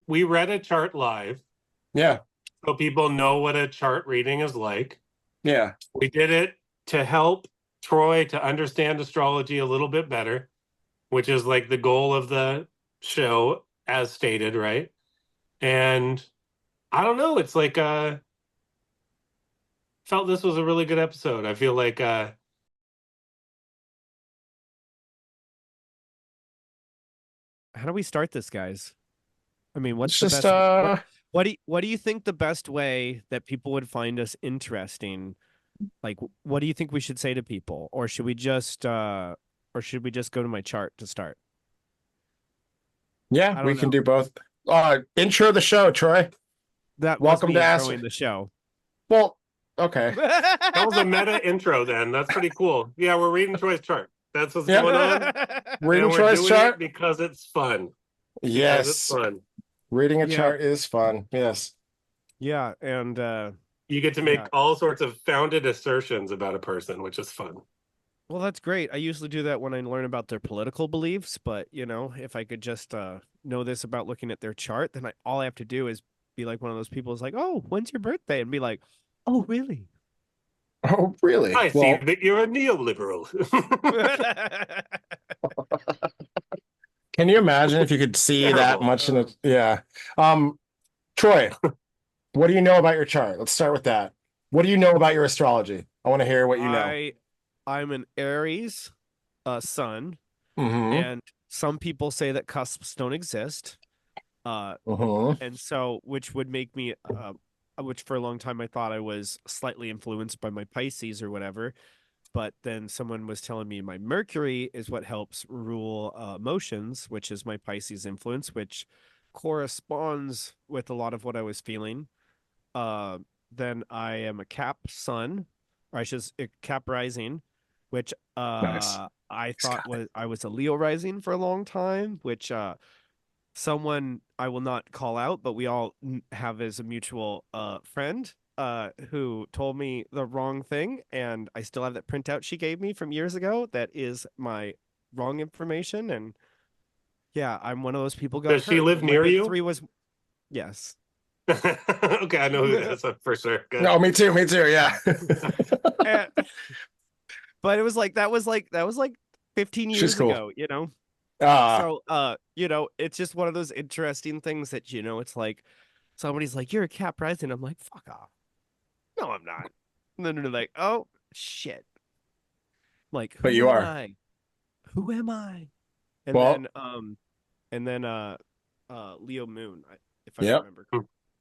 we read a chart live Yeah. so people know what a chart reading is like. Yeah. We did it to help Troy to understand astrology a little bit better, which is like the goal of the show, as stated, right? And I don't know, it's like felt this was a really good episode. I feel like How do we start this, guys? I mean, what's It's the just best what do you think the best way that people would find us interesting? Like, what do you think we should say to people? Or should we just go to my chart to start? yeah, I we don't can know. do both. Intro the show, Troy. That was Welcome me to Astro. introing the show. Well, okay. that was a meta intro then. That's pretty cool. Yeah, we're reading Troy's chart. That's what's Yep. going on. Reading And we're Troy's doing it chart. because it's fun. Because it's Yes. fun. Reading a Yeah. chart is fun. Yes. Yeah, and You get to make Yeah. all sorts of founded assertions about a person, which is fun. well, that's great. I usually do that when I learn about their political beliefs, but if I could just know this about looking at their chart, then all I have to do is be like one of those people who's like, "Oh, when's your birthday?" and be like, "Oh, really?" Oh, really? I see Well, that you're a neoliberal. can you imagine if you could see that Terrible. much in it? Yeah. Troy, what do you know about your chart? Let's start with that. What do you know about your astrology? I want to hear what you know. I'm an Aries sun, Mm-hmm. and some people say that cusps don't exist. Mm-hmm. And so which would make me which for a long time I thought I was slightly influenced by my Pisces or whatever, but then someone was telling me my Mercury is what helps rule emotions, which is my Pisces influence, which corresponds with a lot of what I was feeling. uh then I am a Cap sun, or I should a Cap rising, which Nice. I He's thought got it. was I was a Leo rising for a long time, which someone I will not call out, but we all have as a mutual friend who told me the wrong thing, and I still have that printout she gave me from years ago that is my wrong information. And yeah, I'm one of those people got Does she hurt. live My near big you? three was yes. Okay, I know who that is for sure. Good. No, me too. Me too. Yeah. And- but it was like that was like 15 She's years cool. ago. Ah, So it's just one of those interesting things that it's like somebody's like, "You're a Cap rising." I'm like, "Fuck off." No, I'm not. And then they're like, "Oh shit." Like, but who you am are. I? Who am I? And Well, then Leo Moon, if I yep. remember.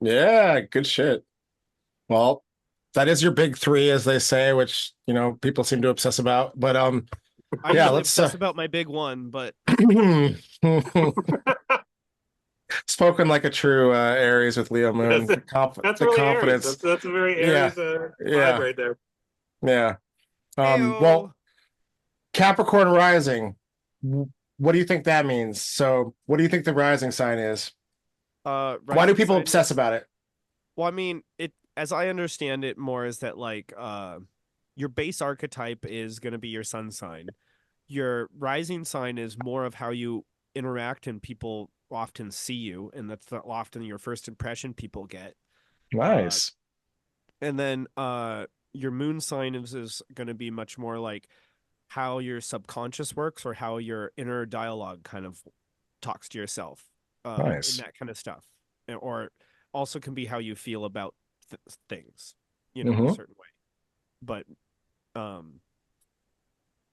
Yeah, good shit. Well, that is your big three, as they say, which people seem to obsess about. But I yeah, usually let's obsess about my big one, but spoken like a true Aries with Leo Moon. That's, that's The really Aries. confidence. That's a very Yeah, Aries vibe yeah, right there. yeah. Ayo. Well, Capricorn rising. What do you think that means? So, what do you think the rising sign is? Why do Rising people sign obsess is, about it? well, I mean, it as I understand it more is that like your base archetype is going to be your sun sign. Your rising sign is more of how you interact and people often see you, and that's often your first impression people get. Uh, Nice. and then your moon sign is going to be much more like how your subconscious works, or how your inner dialogue kind of talks to yourself, and Nice. that kind of stuff. Or also can be how you feel about things, in a Hmm. certain way. But um,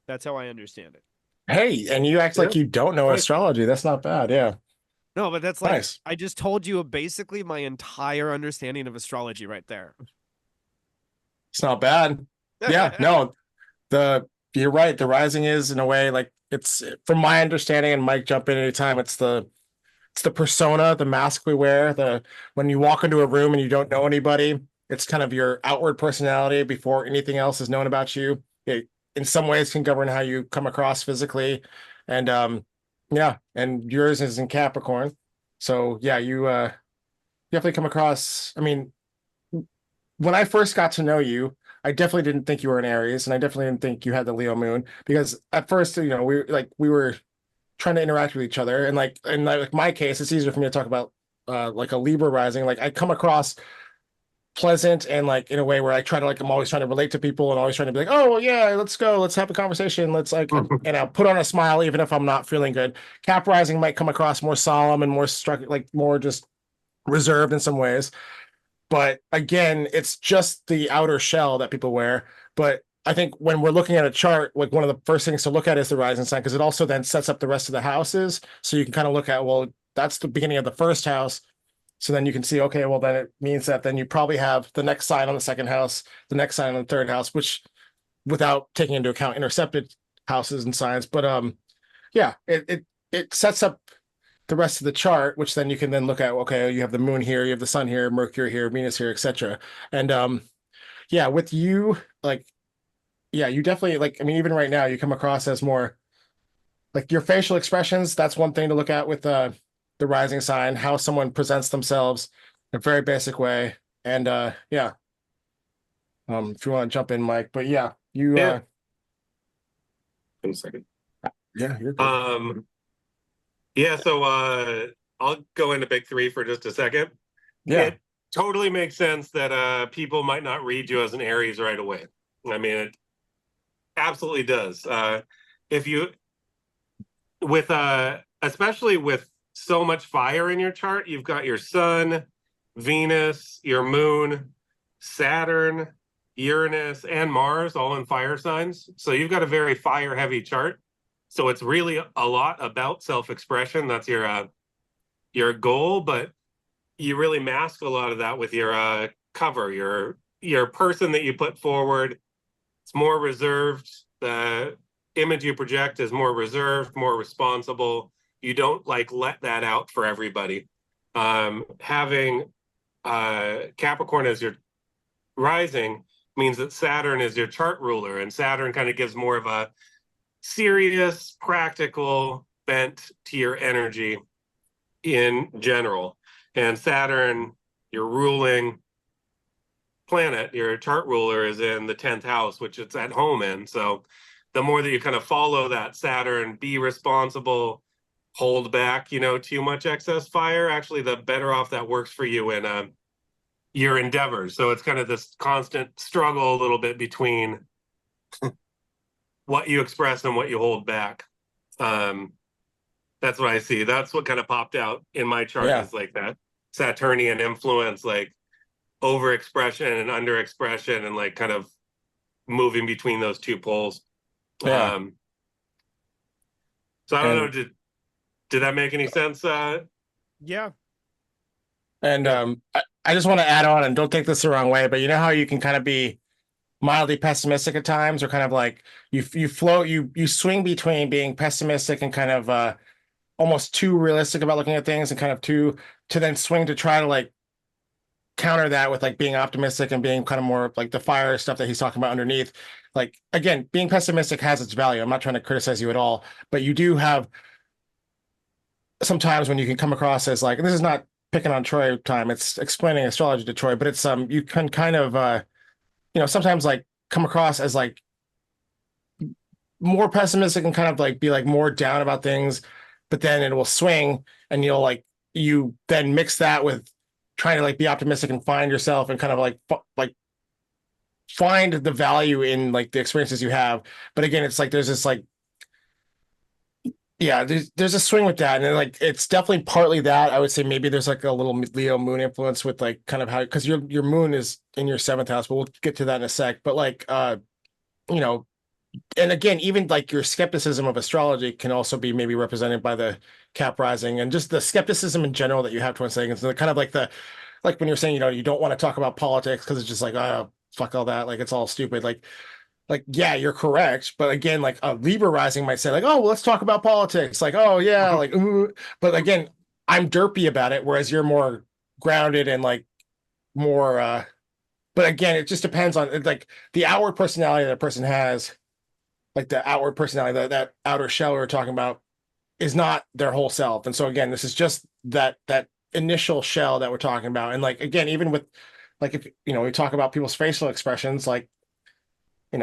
that's how I understand it. Hey, and you act Yeah. like you don't know Nice. astrology. That's not bad. Yeah. No, but that's like Nice. I just told you basically my entire understanding of astrology right there. It's not bad. Yeah, no, the you're right. The rising is in a way like it's from my understanding, and Mike jump in anytime. It's the persona, the mask we wear. The when you walk into a room and you don't know anybody, it's kind of your outward personality before anything else is known about you. It in some ways can govern how you come across physically. And yeah, and yours is in Capricorn. So yeah, you definitely come across. I mean, when I first got to know you, I definitely didn't think you were an Aries, and I definitely didn't think you had the Leo moon because at first, we were trying to interact with each other, and like in like my case, it's easier for me to talk about like a Libra rising, like I come across pleasant and like in a way where I try to like I'm always trying to relate to people and always trying to be like, oh well, yeah, let's go, let's have a conversation, let's like and I'll put on a smile even if I'm not feeling good. Cap rising might come across more solemn and more struck like more just reserved in some ways. But again, it's just the outer shell that people wear. But I think when we're looking at a chart, like one of the first things to look at is the rising sign, because it also then sets up the rest of the houses. So you can kind of look at, well, that's the beginning of the first house. So then you can see, okay, well, then it means that then you probably have the next sign on the second house, the next sign on the third house, which without taking into account intercepted houses and signs. But yeah, it sets up the rest of the chart, which then you can then look at, okay, you have the moon here, you have the sun here, Mercury here, Venus here, etc. And yeah, with you, like, yeah, you definitely like, I mean, even right now, you come across as more like your facial expressions. That's one thing to look at with the rising sign, how someone presents themselves in a very basic way. And yeah. If you want to jump in, Mike, but yeah, you Yeah. In a second. Yeah, you're good. Yeah, so I'll go into big three for just a second. Yeah. It totally makes sense that people might not read you as an Aries right away. I mean, it absolutely does. If you with especially with so much fire in your chart, you've got your sun, Venus, your moon, Saturn, Uranus, and Mars all in fire signs. So you've got a very fire heavy chart. So it's really a lot about self-expression. That's your goal, but you really mask a lot of that with your cover, your person that you put forward. It's more reserved. The image you project is more reserved, more responsible. You don't like let that out for everybody. Having Capricorn as your rising means that Saturn is your chart ruler, and Saturn kind of gives more of a serious, practical bent to your energy in general. And Saturn, your ruling planet, your chart ruler is in the 10th house, which it's at home in. So the more that you kind of follow that Saturn, be responsible, hold back, too much excess fire, actually, the better off that works for you in your endeavors. So it's kind of this constant struggle a little bit between what you express and what you hold back. That's what I see. That's what kind of popped out in my chart is like that Saturnian influence, like overexpression and underexpression, and like kind of moving between those two poles. Yeah. So I don't know. Did that make any sense? Yeah. And I just want to add on, and don't take this the wrong way, but you know how you can kind of be mildly pessimistic at times, or kind of like you float, you swing between being pessimistic and kind of almost too realistic about looking at things, and kind of to then swing to try to like counter that with like being optimistic and being kind of more like the fire stuff that he's talking about underneath. Like, again, being pessimistic has its value. I'm not trying to criticize you at all, but you do have sometimes when you can come across as like, and this is not picking on Troy time, it's explaining astrology to Troy, but it's you can kind of sometimes like come across as like more pessimistic and kind of like be like more down about things, but then it will swing and you then mix that with trying to like be optimistic and find yourself and kind of like find the value in like the experiences you have. But again, it's like there's this like, yeah, there's a swing with that, and like it's definitely partly that. I would say maybe there's like a little Leo moon influence with like kind of how, because your moon is in your 7th house, but we'll get to that in a sec. But like and again, even like your skepticism of astrology can also be maybe represented by the Cap rising, and just the skepticism in general that you have towards things. And kind of like when you're saying you don't want to talk about politics because it's just like, oh, fuck all that, like it's all stupid. Like, yeah, you're correct. But again, like a Libra rising might say like, oh, well, let's talk about politics. Like, oh yeah, like, ooh. But again, I'm derpy about it, whereas you're more grounded and like more, but again, it just depends on like the outward personality that a person has, like the outward personality, that outer shell we were talking about is not their whole self. And so again, this is just that initial shell that we're talking about. And like, again, even with like, if we talk about people's facial expressions, like, you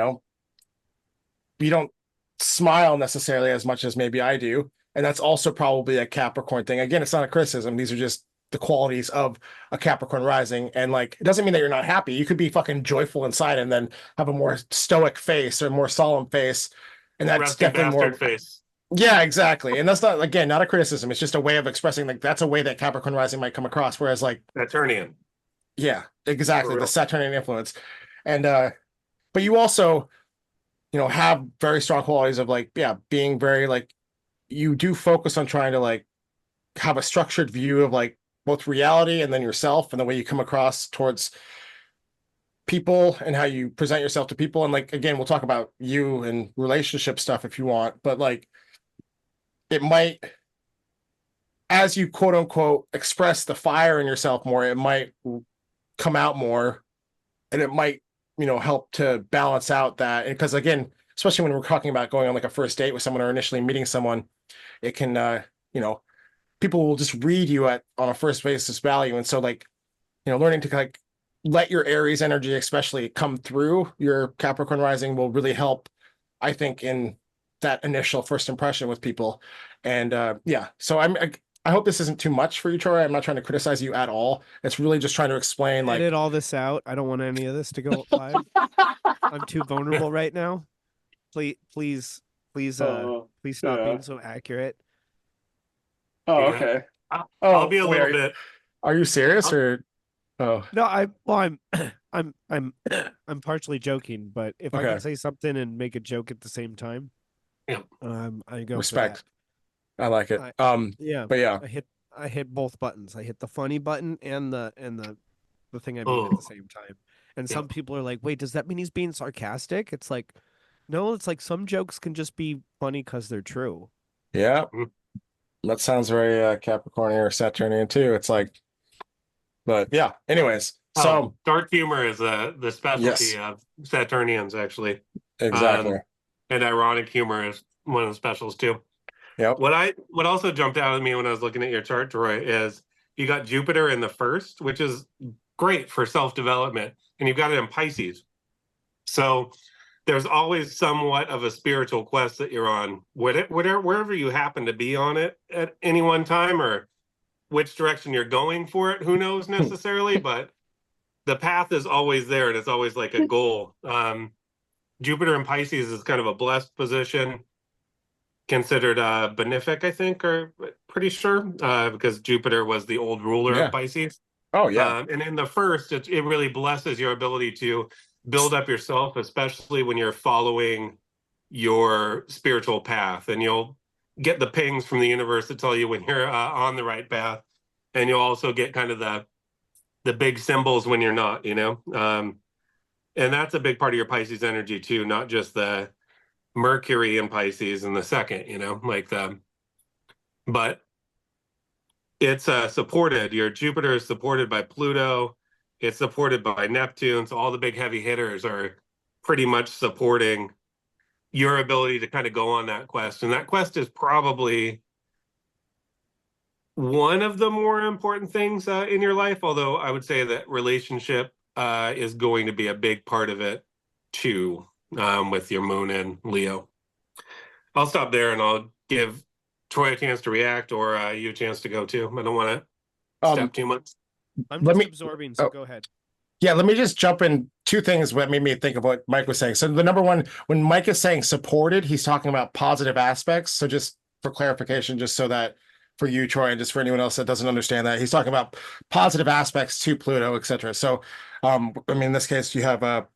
don't smile necessarily as much as maybe I do. And that's also probably a Capricorn thing. Again, it's not a criticism. These are just the qualities of a Capricorn rising. And like, it doesn't mean that you're not happy. You could be fucking joyful inside and then have a more stoic face or more solemn face. And that's Rusty definitely bastard more. face. Yeah, exactly. And that's not, again, not a criticism. It's just a way of expressing, like, that's a way that Capricorn rising might come across. Whereas like, Saturnian. yeah, exactly. For The real. Saturnian influence. And, but you also, you know, have very strong qualities of like, yeah, being very like, you do focus on trying to like have a structured view of like both reality and then yourself and the way you come across towards people and how you present yourself to people. And like, again, we'll talk about you and relationship stuff if you want, but like, it might, as you quote unquote express the fire in yourself more, it might come out more and it might, you know, help to balance out that. Because again, especially when we're talking about going on like a first date with someone or initially meeting someone, it can, you know, people will just read you at on a first basis value. And so like, you know, learning to like let your Aries energy especially come through your Capricorn rising will really help, I think, in that initial first impression with people. And yeah, so I hope this isn't too much for you, Troy. I'm not trying to criticize you at all. It's really just trying to explain like Edit all this out. I don't want any of this to go live. I'm too vulnerable right now. Please, please stop being so accurate. Oh, Yeah. okay. I'll be a wait, little bit. Are you serious or oh No, I'm I'm partially joking, but if I Okay. can say something and make a joke at the same time, Yeah. I go respect? for I like it. that. Yeah, But yeah, I hit both buttons. I hit the funny button and the thing I mean at Oh, the same time. And yeah. some people are like, "Wait, does that mean he's being sarcastic?" It's like, no, it's like some jokes can just be funny because they're true. yeah. Mhm. That sounds very Capricornian or Saturnian too. It's like, but yeah. Anyways, so Dark humor is the specialty yes, of Saturnians, actually. exactly. And ironic humor is one of the specials too. Yep. What also jumped out at me when I was looking at your chart, Troy, is you got Jupiter in the first, which is great for self-development, and you've got it in Pisces. So there's always somewhat of a spiritual quest that you're on, wherever you happen to be on it at any one time, or which direction you're going for it, who knows necessarily, but the path is always there and it's always like a goal. Jupiter in Pisces is kind of a blessed position, considered benefic, I think, or pretty sure, because Jupiter was the old ruler Yeah. of Pisces. Oh yeah. And in the first, it really blesses your ability to build up yourself, especially when you're following your spiritual path. And you'll get the pings from the universe to tell you when you're on the right path. And you'll also get kind of the big symbols when you're not, you know? And that's a big part of your Pisces energy too, not just the Mercury in Pisces in the second, you know, like but it's supported. Your Jupiter is supported by Pluto. It's supported by Neptune. So all the big heavy hitters are pretty much supporting your ability to kind of go on that quest. And that quest is probably one of the more important things in your life. Although I would say that relationship is going to be a big part of it too, with your moon and Leo. I'll stop there and I'll give Troy a chance to react, or you a chance to go too. I don't want to step too much. I'm Let just me- absorbing, so oh. go ahead. Yeah, let me just jump in two things that made me think of what Mike was saying. So the number one, when Mike is saying supported, he's talking about positive aspects. So just for clarification, just so that for you, Troy, and just for anyone else that doesn't understand that, he's talking about positive aspects to Pluto, etc. So I mean, in this case, you have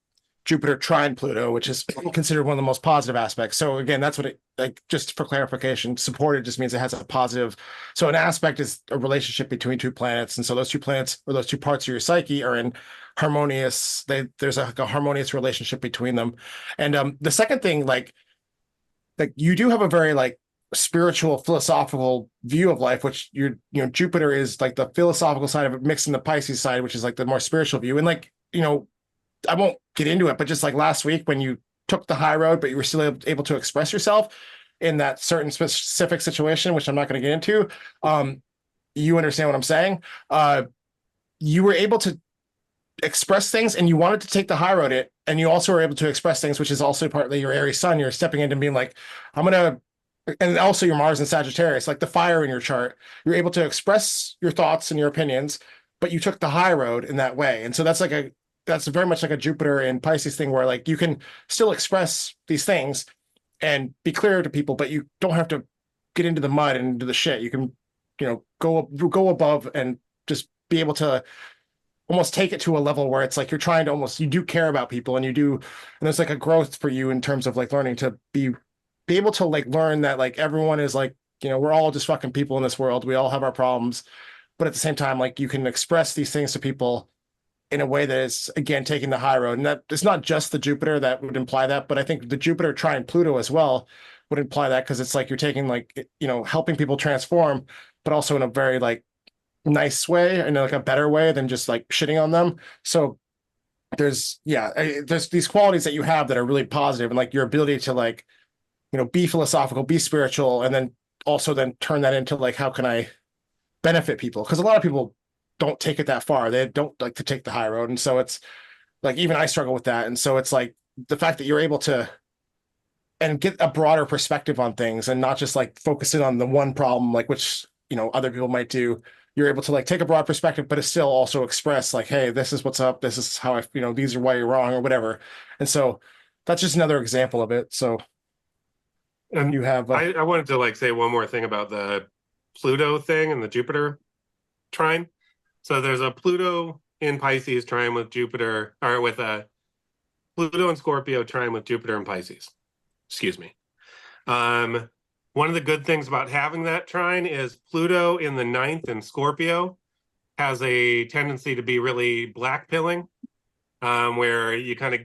Jupiter trine Pluto, which is considered one of the most positive aspects. So again, that's what it, like, just for clarification, supported just means it has a positive. So an aspect is a relationship between two planets. And so those two planets or those two parts of your psyche are in harmonious, there's a harmonious relationship between them. And the second thing, like you do have a very like spiritual philosophical view of life, which Jupiter is like the philosophical side of it mixed in the Pisces side, which is like the more spiritual view. And like, I won't get into it, but just like last week when you took the high road, but you were still able to express yourself in that certain specific situation, which I'm not going to get into. You understand what I'm saying? You were able to express things and you wanted to take the high road and you also were able to express things, which is also partly your Aries sun. You're stepping into being like, I'm going to and also your Mars in Sagittarius, like the fire in your chart, you're able to express your thoughts and your opinions, but you took the high road in that way. And so that's very much like a Jupiter and Pisces thing where like you can still express these things and be clear to people, but you don't have to get into the mud and into the shit. You can, go above and just be able to almost take it to a level where it's like you're trying to almost, you do care about people, and there's like a growth for you in terms of like learning to be able to like learn that like everyone is like, we're all just fucking people in this world. We all have our problems, but at the same time, like you can express these things to people in a way that is again taking the high road. And that it's not just the Jupiter that would imply that, but I think the Jupiter trine Pluto as well would imply that, because it's like you're taking like, helping people transform, but also in a very like nice way and like a better way than just like shitting on them. So there's these qualities that you have that are really positive, and like your ability to like, be philosophical, be spiritual, and then also then turn that into like, how can I benefit people? Because a lot of people don't take it that far. They don't like to take the high road. And so it's like, even I struggle with that. And so it's like the fact that you're able to and get a broader perspective on things and not just like focusing on the one problem, like which, other people might do. You're able to like take a broad perspective, but it still also express like, hey, this is what's up. This is how these are why you're wrong or whatever. And so that's just another example of it. So And you have, I wanted to like say one more thing about the Pluto thing and the Jupiter trine. So there's a Pluto in Pisces trine with Jupiter, or with a Pluto and Scorpio trine with Jupiter and Pisces. Excuse me. One of the good things about having that trine is Pluto in the ninth in Scorpio has a tendency to be really black pilling, where you kind of,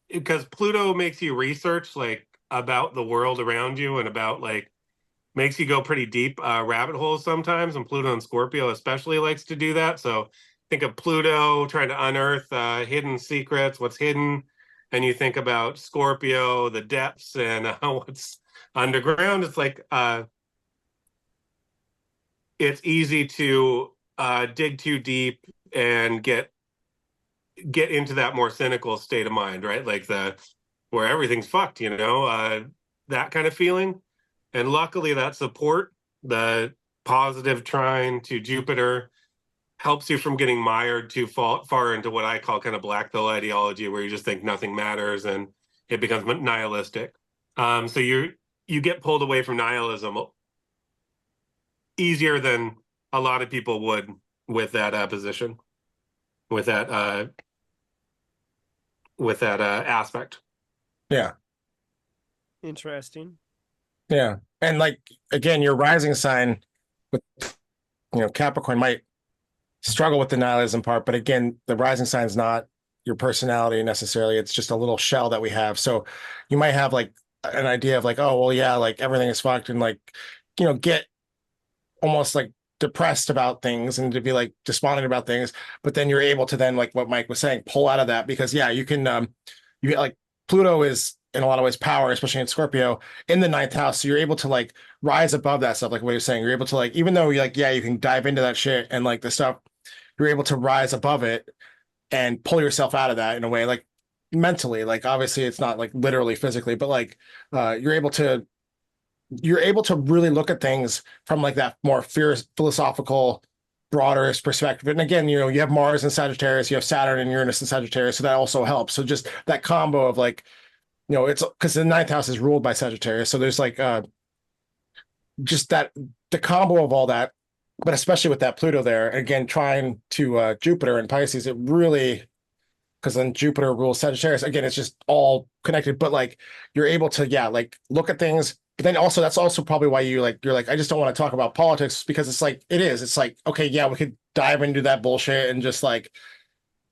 because Pluto makes you research like about the world around you and about like makes you go pretty deep rabbit holes sometimes, and Pluto and Scorpio especially likes to do that. So think of Pluto trying to unearth hidden secrets, what's hidden, and you think about Scorpio, the depths, and what's underground. It's like it's easy to dig too deep and get into that more cynical state of mind, right? Like where everything's fucked, that kind of feeling. And luckily that support, the positive trine to Jupiter, helps you from getting mired too far into what I call kind of black pill ideology, where you just think nothing matters and it becomes nihilistic. So you get pulled away from nihilism easier than a lot of people would with that position, with that aspect. yeah. Interesting. Yeah. And like, again, your rising sign with, Capricorn might struggle with the nihilism part, but again, the rising sign is not your personality necessarily. It's just a little shell that we have. So you might have like an idea of like, oh, well, yeah, like everything is fucked, and like, get almost like depressed about things and to be like despondent about things. But then you're able to then, like what Mike was saying, pull out of that, because yeah, you can, you get like Pluto is in a lot of ways power, especially in Scorpio in the ninth house. So you're able to like rise above that stuff. Like what you're saying, you're able to like, even though you're like, yeah, you can dive into that shit and like the stuff, you're able to rise above it and pull yourself out of that in a way, like mentally. Like obviously it's not like literally physically, but like you're able to really look at things from like that more fierce philosophical broader perspective. And again, you have Mars in Sagittarius, you have Saturn and Uranus in Sagittarius, so that also helps. So just that combo of like, it's because the ninth house is ruled by Sagittarius, so there's like just that the combo of all that, but especially with that Pluto there, again trying to Jupiter and Pisces, it really, because then Jupiter rules Sagittarius. Again, it's just all connected, but like you're able to, yeah, like look at things. But then also, that's also probably why you're like, I just don't want to talk about politics, because it's like, it's like, okay, yeah, we could dive into that bullshit and just like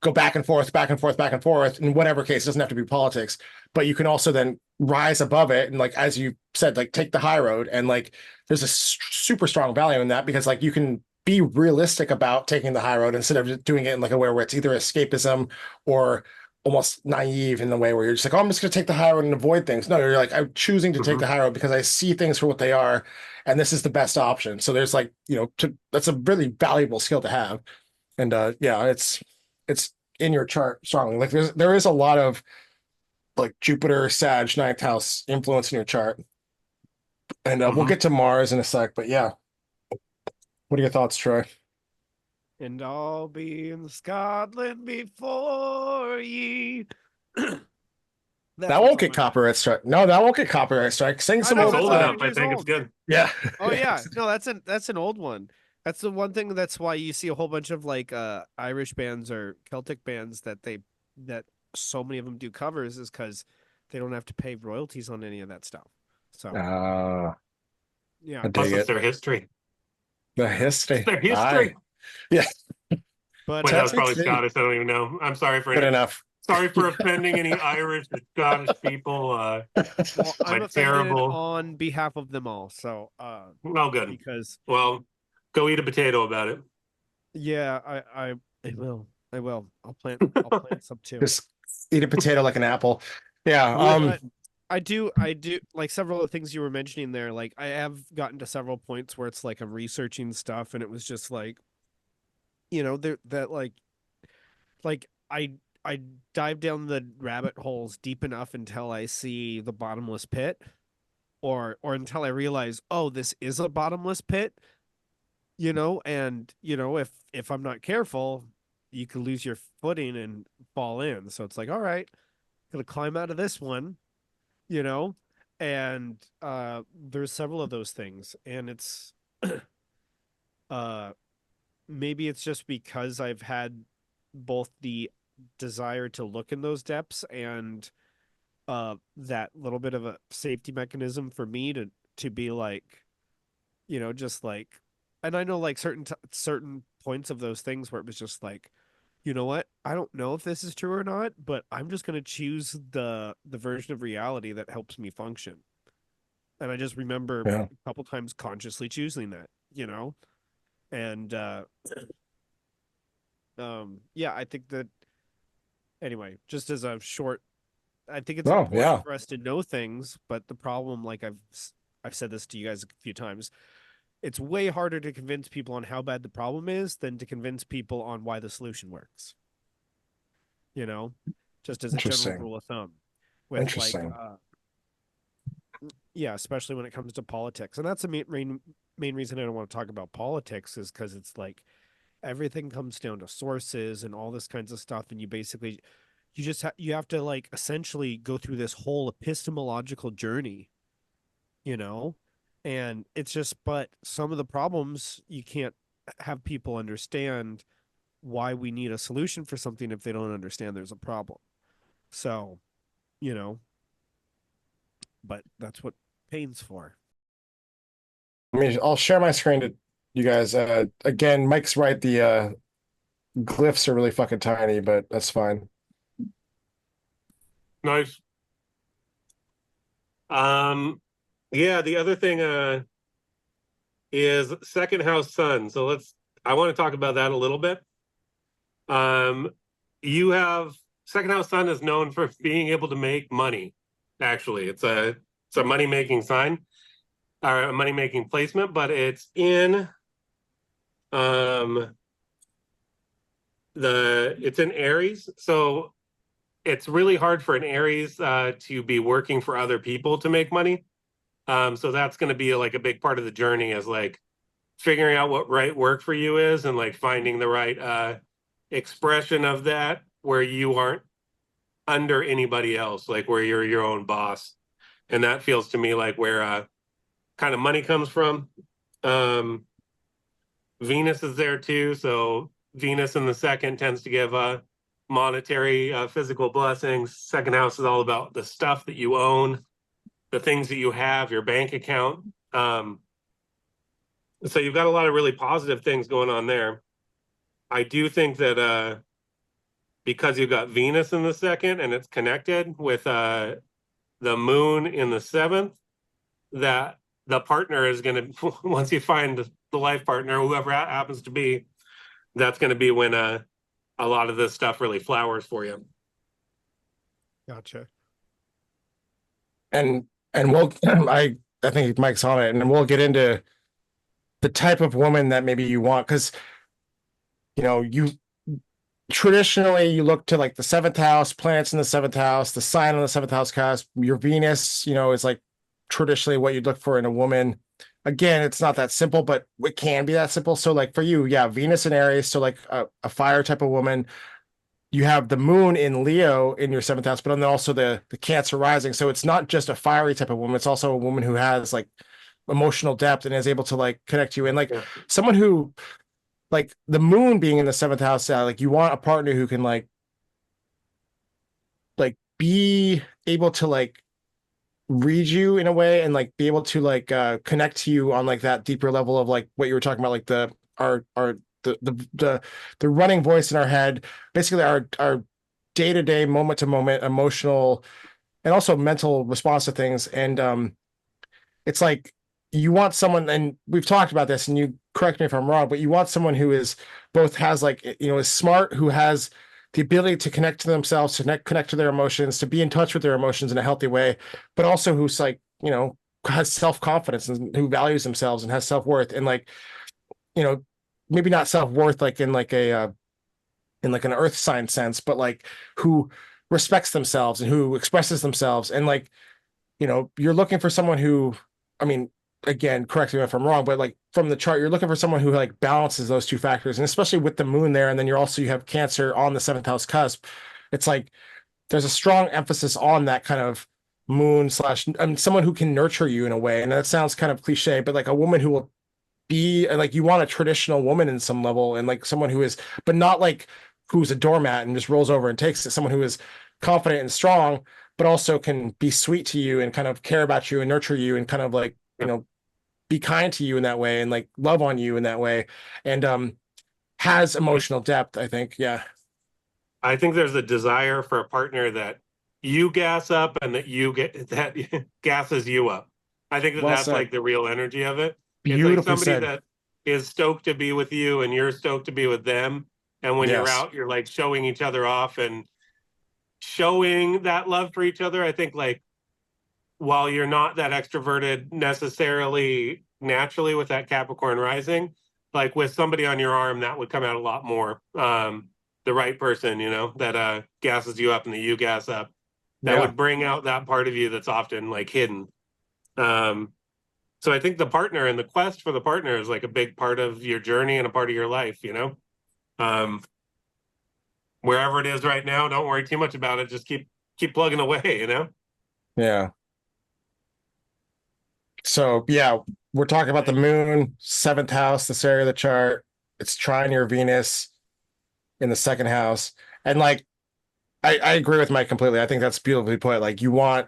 go back and forth, back and forth, back and forth. In whatever case, it doesn't have to be politics, but you can also then rise above it. And like, as you said, like take the high road, and like, there's a super strong value in that, because like you can be realistic about taking the high road instead of just doing it in like a way where it's either escapism or almost naive in the way where you're just like, oh, I'm just going to take the high road and avoid things. No, you're like, I'm choosing to take the high road because I see things for what they are, and this is the best option. So there's like, that's a really valuable skill to have. And yeah, it's in your chart strongly. Like there is a lot of like Jupiter, Sag, ninth house influence in your chart. And we'll get to Mars in a sec, but yeah. What are your thoughts, Troy? And I'll be in Scotland before ye. That won't get copyright strike. No, that won't get copyright strike. Sing some know, It's old. old that's enough. 100 I years think it's old. good. Yeah. Oh yeah, no, that's an old one. That's the one thing. That's why you see a whole bunch of like Irish bands or Celtic bands that so many of them do covers is because they don't have to pay royalties on any of that stuff. So I yeah, dig Plus, it's it. their history. The It's history. their history. Aye. Yeah. but Wait, that was probably Technically, Scottish. I don't even know. I'm sorry for good any. enough. Sorry for offending any Irish or Scottish people. well, I'm My offended terrible. on behalf of them all. So Oh, good. because Well, go eat a potato about it. yeah, I will. I'll plant some too. Just eat a potato like an apple. Yeah. But I do like several of the things you were mentioning there. Like I have gotten to several points where it's like I'm researching stuff and it was just like, there that like I dive down the rabbit holes deep enough until I see the bottomless pit or until I realize, oh, this is a bottomless pit, and if I'm not careful, you could lose your footing and fall in. So it's like, all right, gonna climb out of this one, you know and there's several of those things, and it's uh maybe it's just because I've had both the desire to look in those depths and that little bit of a safety mechanism for me to be like, just like, and I know like certain points of those things where it was just like, you know what, I don't know if this is true or not, but I'm just going to choose the version of reality that helps me function. And I just remember yeah. a couple times consciously choosing that, and yeah, I think that anyway, just as a short, I think it's Oh, important yeah. for us to know things, but the problem, like I've said this to you guys a few times, it's way harder to convince people on how bad the problem is than to convince people on why the solution works. Just as a general Interesting. rule of thumb, with like Interesting. yeah, especially when it comes to politics. And that's the main reason I don't want to talk about politics, is because it's like everything comes down to sources and all this kinds of stuff. And you have to like essentially go through this whole epistemological journey, you know? And it's just, but some of the problems you can't have people understand why we need a solution for something if they don't understand there's a problem. So, you know, but that's what pain's for. I'll share my screen to you guys. Again, Mike's right. The glyphs are really fucking tiny, but that's fine. Nice. Yeah, the other thing is second house sun. So I want to talk about that a little bit. You have second house sun is known for being able to make money. Actually, it's a money making sign or a money making placement, but it's in it's in Aries. So it's really hard for an Aries to be working for other people to make money. So that's going to be like a big part of the journey, is like figuring out what right work for you is, and like finding the right expression of that where you aren't under anybody else, like where you're your own boss. And that feels to me like where kind of money comes from. Venus is there too. So Venus in the second tends to give monetary physical blessings. Second house is all about the stuff that you own, the things that you have, your bank account. So you've got a lot of really positive things going on there. I do think that because you've got Venus in the second and it's connected with the moon in the seventh, that the partner is going to, once you find the life partner, whoever happens to be, that's going to be when a lot of this stuff really flowers for you. Gotcha. And we'll I think Mike's on it, and we'll get into the type of woman that maybe you want, because you traditionally you look to like the seventh house, planets in the seventh house, the sign on the seventh house cusp, your Venus, is like traditionally what you'd look for in a woman. Again, it's not that simple, but it can be that simple. So like for you, yeah, Venus and Aries, so like a fire type of woman. You have the moon in Leo in your seventh house, but then also the Cancer rising. So it's not just a fiery type of woman, it's also a woman who has like emotional depth and is able to like connect you, and like someone who, like the moon being in the seventh house, like you want a partner who can be able to like read you in a way and like be able to like connect to you on like that deeper level of like what you were talking about, like our the running voice in our head, basically our day-to-day, moment-to-moment emotional and also mental response to things. And it's like you want someone, and we've talked about this, and you correct me if I'm wrong, but you want someone who is both has like, is smart, who has the ability to connect to themselves, to connect to their emotions, to be in touch with their emotions in a healthy way, but also who's like, has self-confidence and who values themselves and has self-worth. And like, you know, maybe not self-worth like in like a in like an earth sign sense, but like who respects themselves and who expresses themselves. And like, you're looking for someone who, I mean, again, correct me if I'm wrong, but like from the chart, you're looking for someone who like balances those two factors. And especially with the moon there, and then you have Cancer on the seventh house cusp. It's like there's a strong emphasis on that kind of moon slash, I mean, someone who can nurture you in a way. And that sounds kind of cliche, but like a woman who will be like, you want a traditional woman in some level, and like someone who is, but not like who's a doormat and just rolls over and takes it. Someone who is confident and strong, but also can be sweet to you and kind of care about you and nurture you and kind of like, be kind to you in that way and like love on you in that way. And has emotional depth, I think. Yeah. I think there's a desire for a partner that you gas up and that you get that gasses you up. I think that Well that's said. like the real energy of it. It's like Beautifully somebody said. that is stoked to be with you and you're stoked to be with them. And when you're Yes. out, you're like showing each other off and showing that love for each other. I think like while you're not that extroverted necessarily naturally with that Capricorn rising, like with somebody on your arm, that would come out a lot more. The right person, that gasses you up and that you gas up. That Yeah. would bring out that part of you that's often like hidden. So I think the partner and the quest for the partner is like a big part of your journey and a part of your life, wherever it is right now, don't worry too much about it. Just keep plugging away. Yeah. So yeah, we're talking about the moon, seventh house, this area of the chart. It's trine your Venus in the second house. And like I agree with Mike completely. I think that's beautifully put. Like you want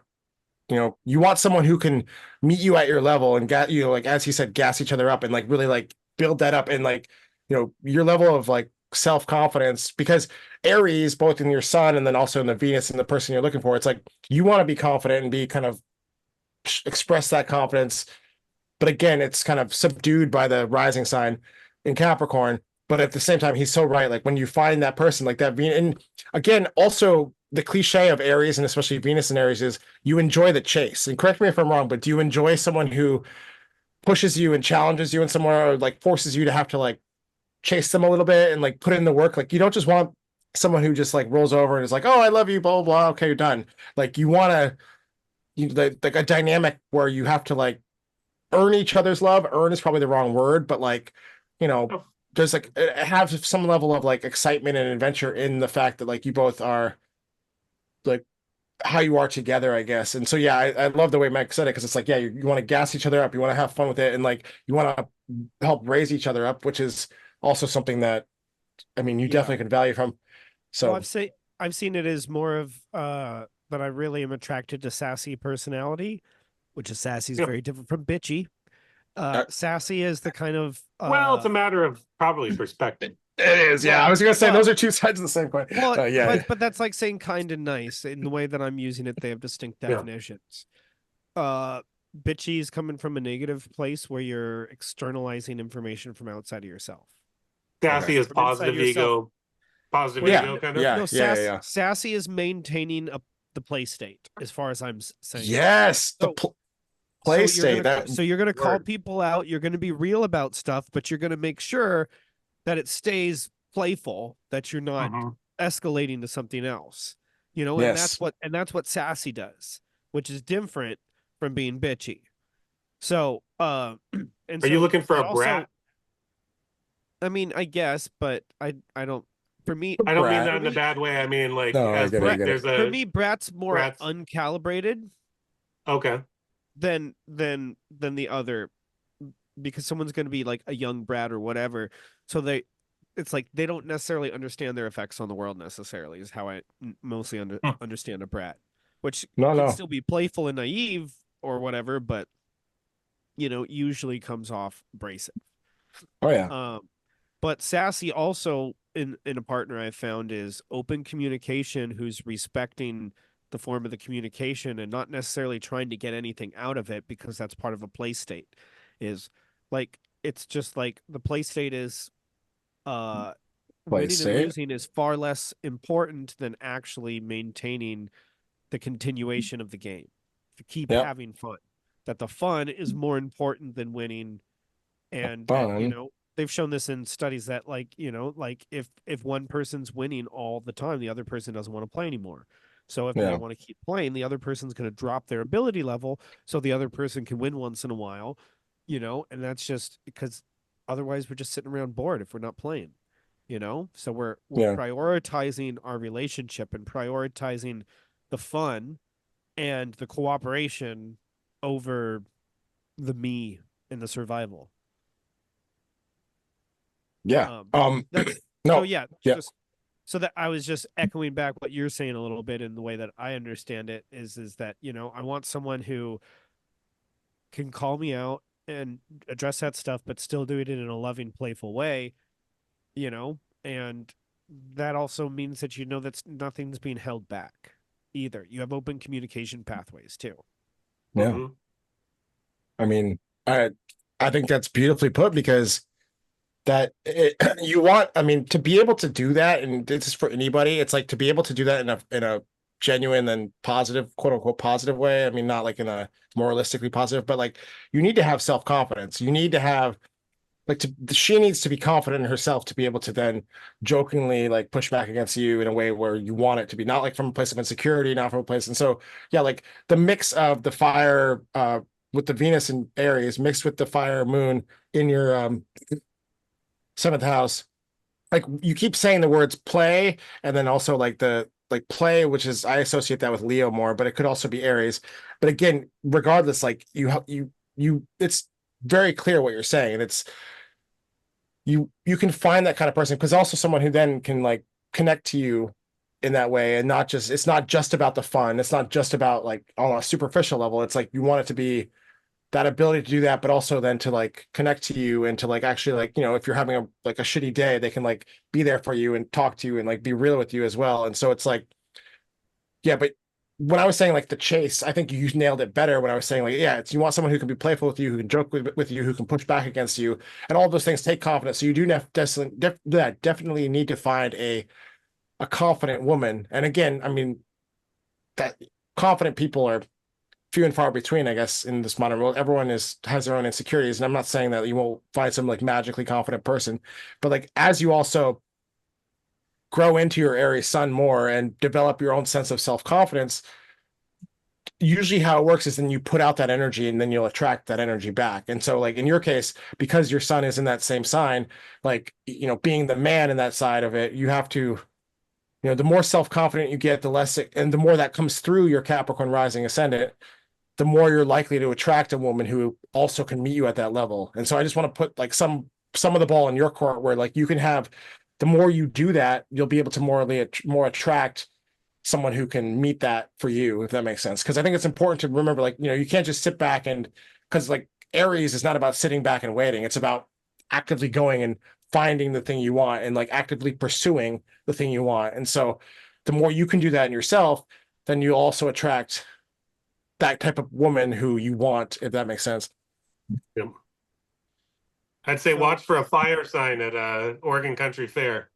someone who can meet you at your level and like as he said, gas each other up and like really like build that up and like, your level of like self-confidence, because Aries, both in your sun and then also in the Venus and the person you're looking for, it's like you want to be confident and be kind of express that confidence. But again, it's kind of subdued by the rising sign in Capricorn. But at the same time, he's so right. Like when you find that person like that, and again, also the cliche of Aries and especially Venus in Aries is you enjoy the chase. And correct me if I'm wrong, but do you enjoy someone who pushes you and challenges you in somewhere, or like forces you to have to like chase them a little bit and like put in the work? Like you don't just want someone who just like rolls over and is like, oh, I love you, blah, blah, blah. Okay, you're done. Like you want to, like a dynamic where you have to like earn each other's love. Earn is probably the wrong word, but like, there's like have some level of like excitement and adventure in the fact that like you both are like how you are together, I guess. And so yeah, I love the way Mike said it, because it's like, yeah, you want to gas each other up, you want to have fun with it, and like you want to help raise each other up, which is also something that you definitely can value from. So Well, I've seen it as more of that I really am attracted to sassy personality, which is sassy is very different from bitchy. Sassy is the kind of Well, it's a matter of probably perspective. it is, yeah. I was gonna say those are two sides of the same coin. Well, Yeah, but that's like saying kind and nice. In the way that I'm using it, they have distinct definitions. Bitchy is coming from a negative place where you're externalizing information from outside of yourself. Sassy is From inside positive yourself. ego, positive Yeah, ego kind of. yeah, No, yeah. sassy is maintaining the play state, as far as I'm saying. Yes, the play state. So you're gonna call word. people out. You're gonna be real about stuff, but you're gonna make sure that it stays playful. That you're not escalating to something else. And Yes. that's what sassy does, which is different from being bitchy. So, and Are you looking for that a brat? I mean, I guess, but I don't. For me, I don't mean Brat. that in a bad way. I mean, like, No, I as get it. I like, get it. there's for a me, Brat's more Brat's uncalibrated okay. than the other, because someone's going to be like a young Brat or whatever. So it's like they don't necessarily understand their effects on the world necessarily. Is how I mostly Hmm. understand a Brat, which No, can no. still be playful and naive or whatever, but usually comes off abrasive. Oh yeah. But sassy also in a partner I've found is open communication who's respecting the form of the communication and not necessarily trying to get anything out of it because that's part of a play state. Is like it's just like the play state is Play winning and state. losing is far less important than actually maintaining the continuation of the game. To keep Yep. having fun. That the fun is more important than winning, and that Fun. they've shown this in studies that like like if one person's winning all the time, the other person doesn't want to play anymore. So if they Yeah. want to keep playing, the other person's going to drop their ability level so the other person can win once in a while, and that's just because otherwise we're just sitting around bored if we're not playing. So we're Yeah. prioritizing our relationship and prioritizing the fun and the cooperation over the me and the survival. Yeah. That's No. so yeah, Yeah. just so that I was just echoing back what you're saying a little bit in the way that I understand it is that, I want someone who can call me out and address that stuff, but still do it in a loving, playful way, and that also means that that nothing's being held back either. You have open communication pathways too. Yeah. Hmm. I mean, I think that's beautifully put because you want, I mean, to be able to do that, and this is for anybody, it's like to be able to do that in a genuine and positive, quote unquote, positive way. I mean, not like in a moralistically positive, but like you need to have self-confidence. You need to have she needs to be confident in herself to be able to then jokingly like push back against you in a way where you want it to be, not like from a place of insecurity, not from a place. And so yeah, like the mix of the fire with the Venus and Aries mixed with the fire moon in your seventh house, like you keep saying the words play, and then also like the like play, which is I associate that with Leo more, but it could also be Aries. But again, regardless, like you it's very clear what you're saying, and it's you can find that kind of person because also someone who then can like connect to you in that way, and not just, it's not just about the fun, it's not just about like on a superficial level, it's like you want it to be that ability to do that, but also then to like connect to you and to like actually like, if you're having a shitty day, they can like be there for you and talk to you and like be real with you as well. And so it's like, yeah, but when I was saying like the chase, I think you nailed it better when I was saying like, yeah, it's you want someone who can be playful with you, who can joke with you, who can push back against you, and all those things take confidence. So you do definitely need to find a confident woman. And again, I mean, that confident people are few and far between, I guess, in this modern world. Everyone has their own insecurities, and I'm not saying that you won't find some like magically confident person, but like as you also grow into your Aries sun more and develop your own sense of self-confidence, usually how it works is then you put out that energy and then you'll attract that energy back. And so like in your case, because your sun is in that same sign, like being the man in that side of it, you have to, the more self-confident you get, the less and the more that comes through your Capricorn rising ascendant, the more you're likely to attract a woman who also can meet you at that level. And so I just want to put like some of the ball in your court where like you can have, the more you do that, you'll be able to more attract someone who can meet that for you, if that makes sense. Because I think it's important to remember, like, you can't just sit back and, because like Aries is not about sitting back and waiting. It's about actively going and finding the thing you want and like actively pursuing the thing you want. And so the more you can do that in yourself, then you also attract that type of woman who you want, if that makes sense. Yep. I'd say watch for a fire sign at Oregon Country Fair.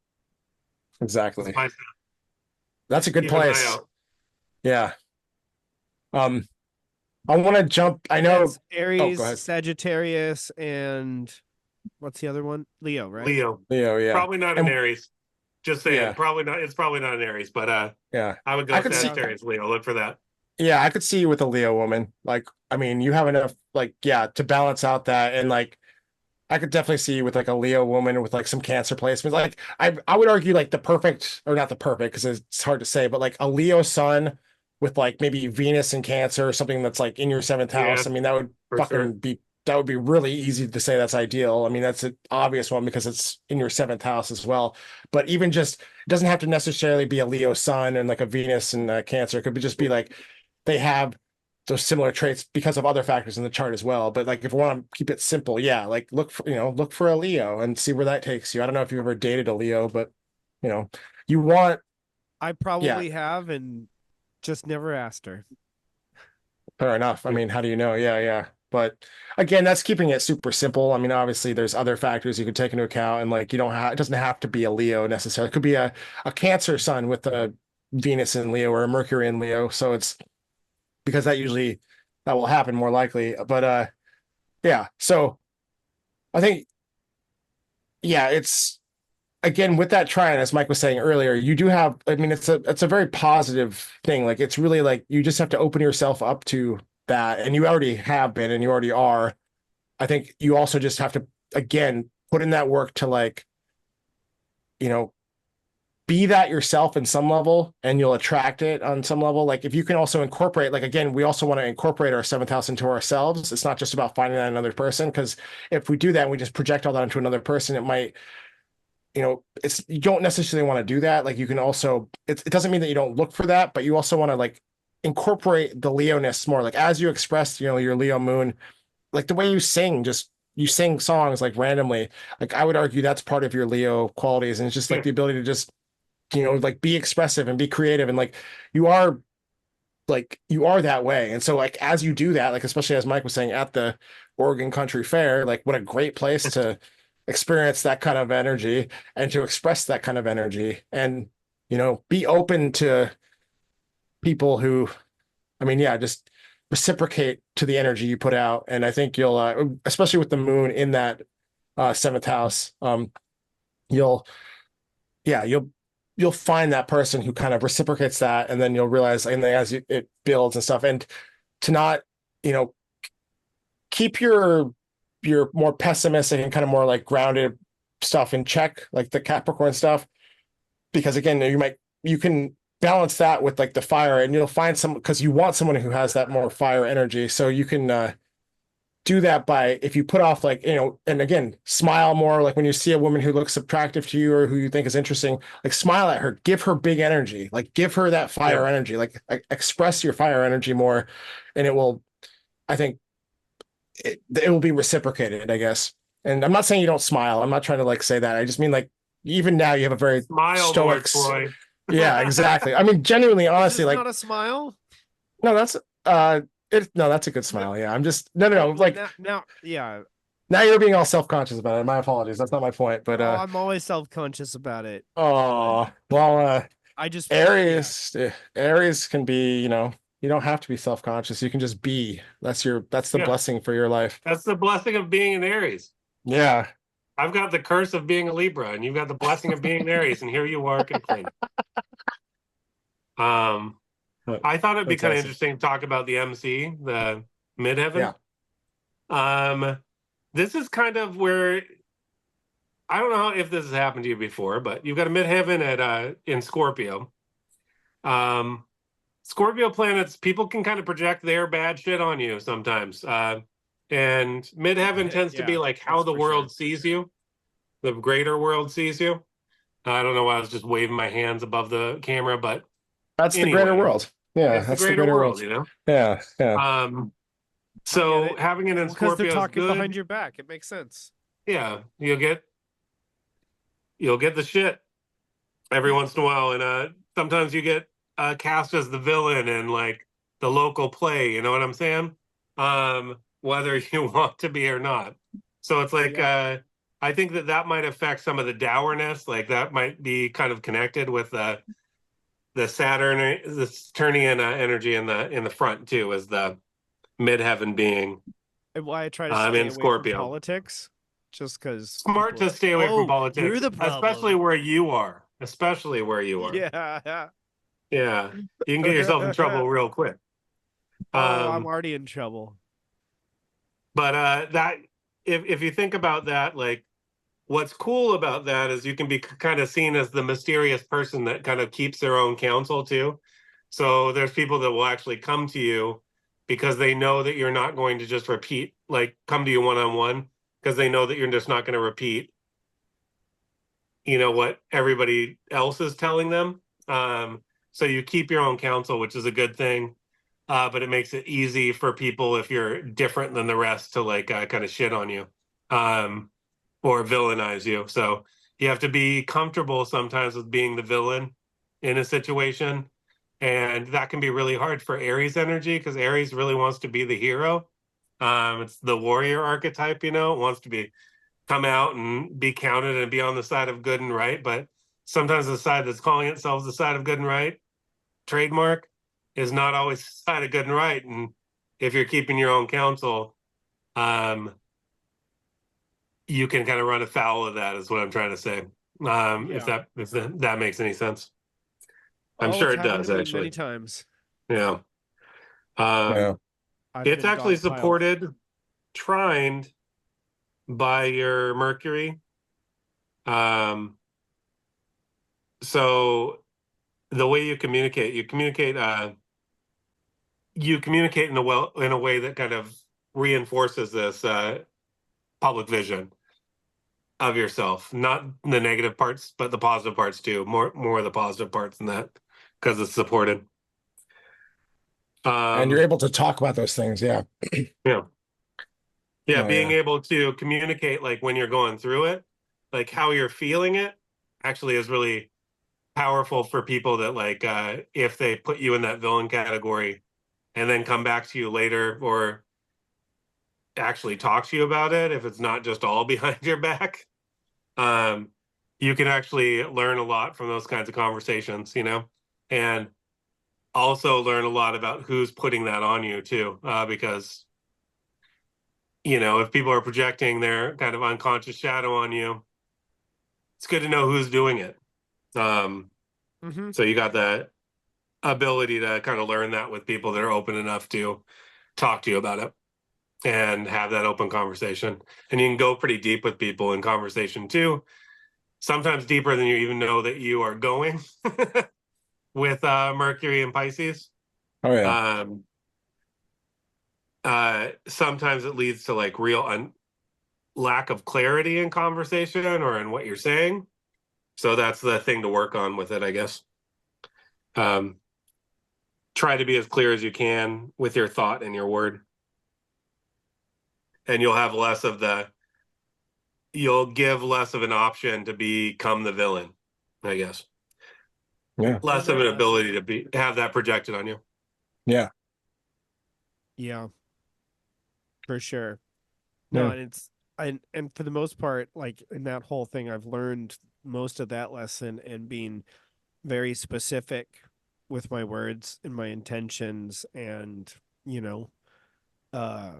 Exactly. That's That's a good keep an eye place. out. Yeah. I want to jump. I know. That's Oh, Aries, go ahead. Sagittarius, and what's the other one? Leo, right? Leo. Yeah. Probably not an Aries. Just saying. Yeah. Probably not. It's probably not an Aries, but Yeah. I would go I could see. Sagittarius, Leo. Look for that. Yeah, I could see you with a Leo woman. Like, I mean, you have enough, like, yeah, to balance out that, and like, I could definitely see you with like a Leo woman with like some Cancer placements. Like, I would argue like the perfect, or not the perfect, because it's hard to say, but like a Leo sun with like maybe Venus in Cancer or something that's like in your seventh house. Yeah, I mean, that would for sure. fucking be that would be really easy to say that's ideal. I mean, that's an obvious one because it's in your seventh house as well. But even just, it doesn't have to necessarily be a Leo sun and like a Venus and Cancer. It could just be like they have those similar traits because of other factors in the chart as well. But like if we want to keep it simple, yeah, like look for, look for a Leo and see where that takes you. I don't know if you've ever dated a Leo, but you know, you want, I yeah, probably have, and just never asked her. fair enough. I mean, how do you know? Yeah, yeah. But again, that's keeping it super simple. I mean, obviously there's other factors you could take into account, and like you don't have, it doesn't have to be a Leo necessarily. It could be a Cancer sun with a Venus in Leo or a Mercury in Leo. So it's because that will happen more likely. But yeah. So I think, yeah, it's again with that trine, as Mike was saying earlier, you do have, I mean, it's a very positive thing. Like it's really like you just have to open yourself up to that. And you already have been and you already are. I think you also just have to again put in that work to like, you know, be that yourself in some level and you'll attract it on some level. Like if you can also incorporate, like again, we also want to incorporate our seventh house into ourselves. It's not just about finding that in another person, because if we do that and we just project all that into another person, it might, it's, you don't necessarily want to do that. Like you can also, it doesn't mean that you don't look for that, but you also want to like incorporate the Leo-ness more. Like as you express, your Leo moon, like the way you sing, just you sing songs like randomly. Like I would argue that's part of your Leo qualities. And it's just like Yeah. the ability to just, like be expressive and be creative. And you are that way. And so like as you do that, like especially as Mike was saying at the Oregon Country Fair, like what a great place to experience that kind of energy and to express that kind of energy, and be open to people who, I mean, yeah, just reciprocate to the energy you put out. And I think you'll especially with the moon in that seventh house, you'll yeah, you'll find that person who kind of reciprocates that, and then you'll realize, and then as it builds and stuff, and to not, you know, keep your more pessimistic and kind of more like grounded stuff in check, like the Capricorn stuff, because again, you can balance that with like the fire, and you'll find some, because you want someone who has that more fire energy, so you can do that by, if you put off like, and again, smile more. Like when you see a woman who looks attractive to you or who you think is interesting, like smile at her, give her big energy, like give her that fire energy, like express your fire energy more, and it will, I think it will be reciprocated, I guess. And I'm not saying you don't smile. I'm not trying to like say that. I just mean like even now you have a very Smile more, stoic. Troy. Yeah, exactly. I mean, genuinely, honestly, like not a smile. no, that's no, that's a good smile. Yeah, I'm just no, like now, yeah. Now you're being all self-conscious about it. My apologies. That's not my point. But I'm always self-conscious about it. Oh, well, I just Aries can be, you don't have to be self-conscious. You can just be. That's the blessing for your life. That's the blessing of being an Aries. Yeah. I've got the curse of being a Libra, and you've got the blessing of being an Aries, and here you are complaining. I thought it'd be kind of interesting to talk about the MC, the midheaven. Yeah. This is kind of where, I don't know if this has happened to you before, but you've got a midheaven at in Scorpio. Scorpio planets, people can kind of project their bad shit on you sometimes. And midheaven tends to be like how the world sees you, the greater world sees you. I don't know why I was just waving my hands above the camera, but that's the greater world. Yeah, that's the greater world, Yeah, yeah. So having it in Scorpio, because they're talking behind your back, it makes sense. Yeah, you'll get the shit every once in a while, and sometimes you get cast as the villain in like the local play. You know what I'm saying? Whether you want to be or not. So it's like I think that might affect some of the dourness. Like that might be kind of connected with the Saturn, the Saturnian energy in the front too, as the midheaven being. And why I try to stay away Scorpio. from politics, just because smart to stay away from politics, you're the problem. especially where you are. Yeah, you can get yourself in trouble real quick. Oh, I'm Um, already in trouble. but that if you think about that, like what's cool about that is you can be kind of seen as the mysterious person that kind of keeps their own counsel too. So there's people that will actually come to you because they know that you're not going to just repeat, like come to you one on one, because they know that you're just not going to repeat, what everybody else is telling them. So you keep your own counsel, which is a good thing. But it makes it easy for people if you're different than the rest to like kind of shit on you. Or villainize you. So you have to be comfortable sometimes with being the villain in a situation. And that can be really hard for Aries energy because Aries really wants to be the hero. It's the warrior archetype, it wants to be come out and be counted and be on the side of good and right. But sometimes the side that's calling itself the side of good and right, trademark, is not always the side of good and right. And if you're keeping your own counsel, um, you can kind of run afoul of that is what I'm trying to say. If Yeah. that makes any sense. I'm Oh, sure it's it happened does to me many actually. times. Yeah. Yeah. I've It's been actually dogpiled. supported, trined by your Mercury. Um, so the way you communicate in a way that kind of reinforces this public vision of yourself, not the negative parts, but the positive parts too. More of the positive parts than that because it's supported. And you're Um, able to talk about those things. Yeah. yeah, yeah, Oh being yeah. able to communicate like when you're going through it, like how you're feeling it, actually is really powerful for people that like if they put you in that villain category and then come back to you later or actually talk to you about it, if it's not just all behind your back, um, you can actually learn a lot from those kinds of conversations, and also learn a lot about who's putting that on you too, because if people are projecting their kind of unconscious shadow on you, it's good to know who's doing it. Um, Mm-hmm. so you got the ability to kind of learn that with people that are open enough to talk to you about it and have that open conversation. And you can go pretty deep with people in conversation too, sometimes deeper than you even know that you are going with Mercury and Pisces. Oh yeah. Um, sometimes it leads to like real lack of clarity in conversation or in what you're saying. So that's the thing to work on with it, I guess. Um, try to be as clear as you can with your thought and your word. And you'll give less of an option to become the villain, I guess. Yeah. Less of an ability to have that projected on you. Yeah. Yeah, for sure. No, Yeah. and and for the most part, like in that whole thing, I've learned most of that lesson and being very specific with my words and my intentions and, you know, uh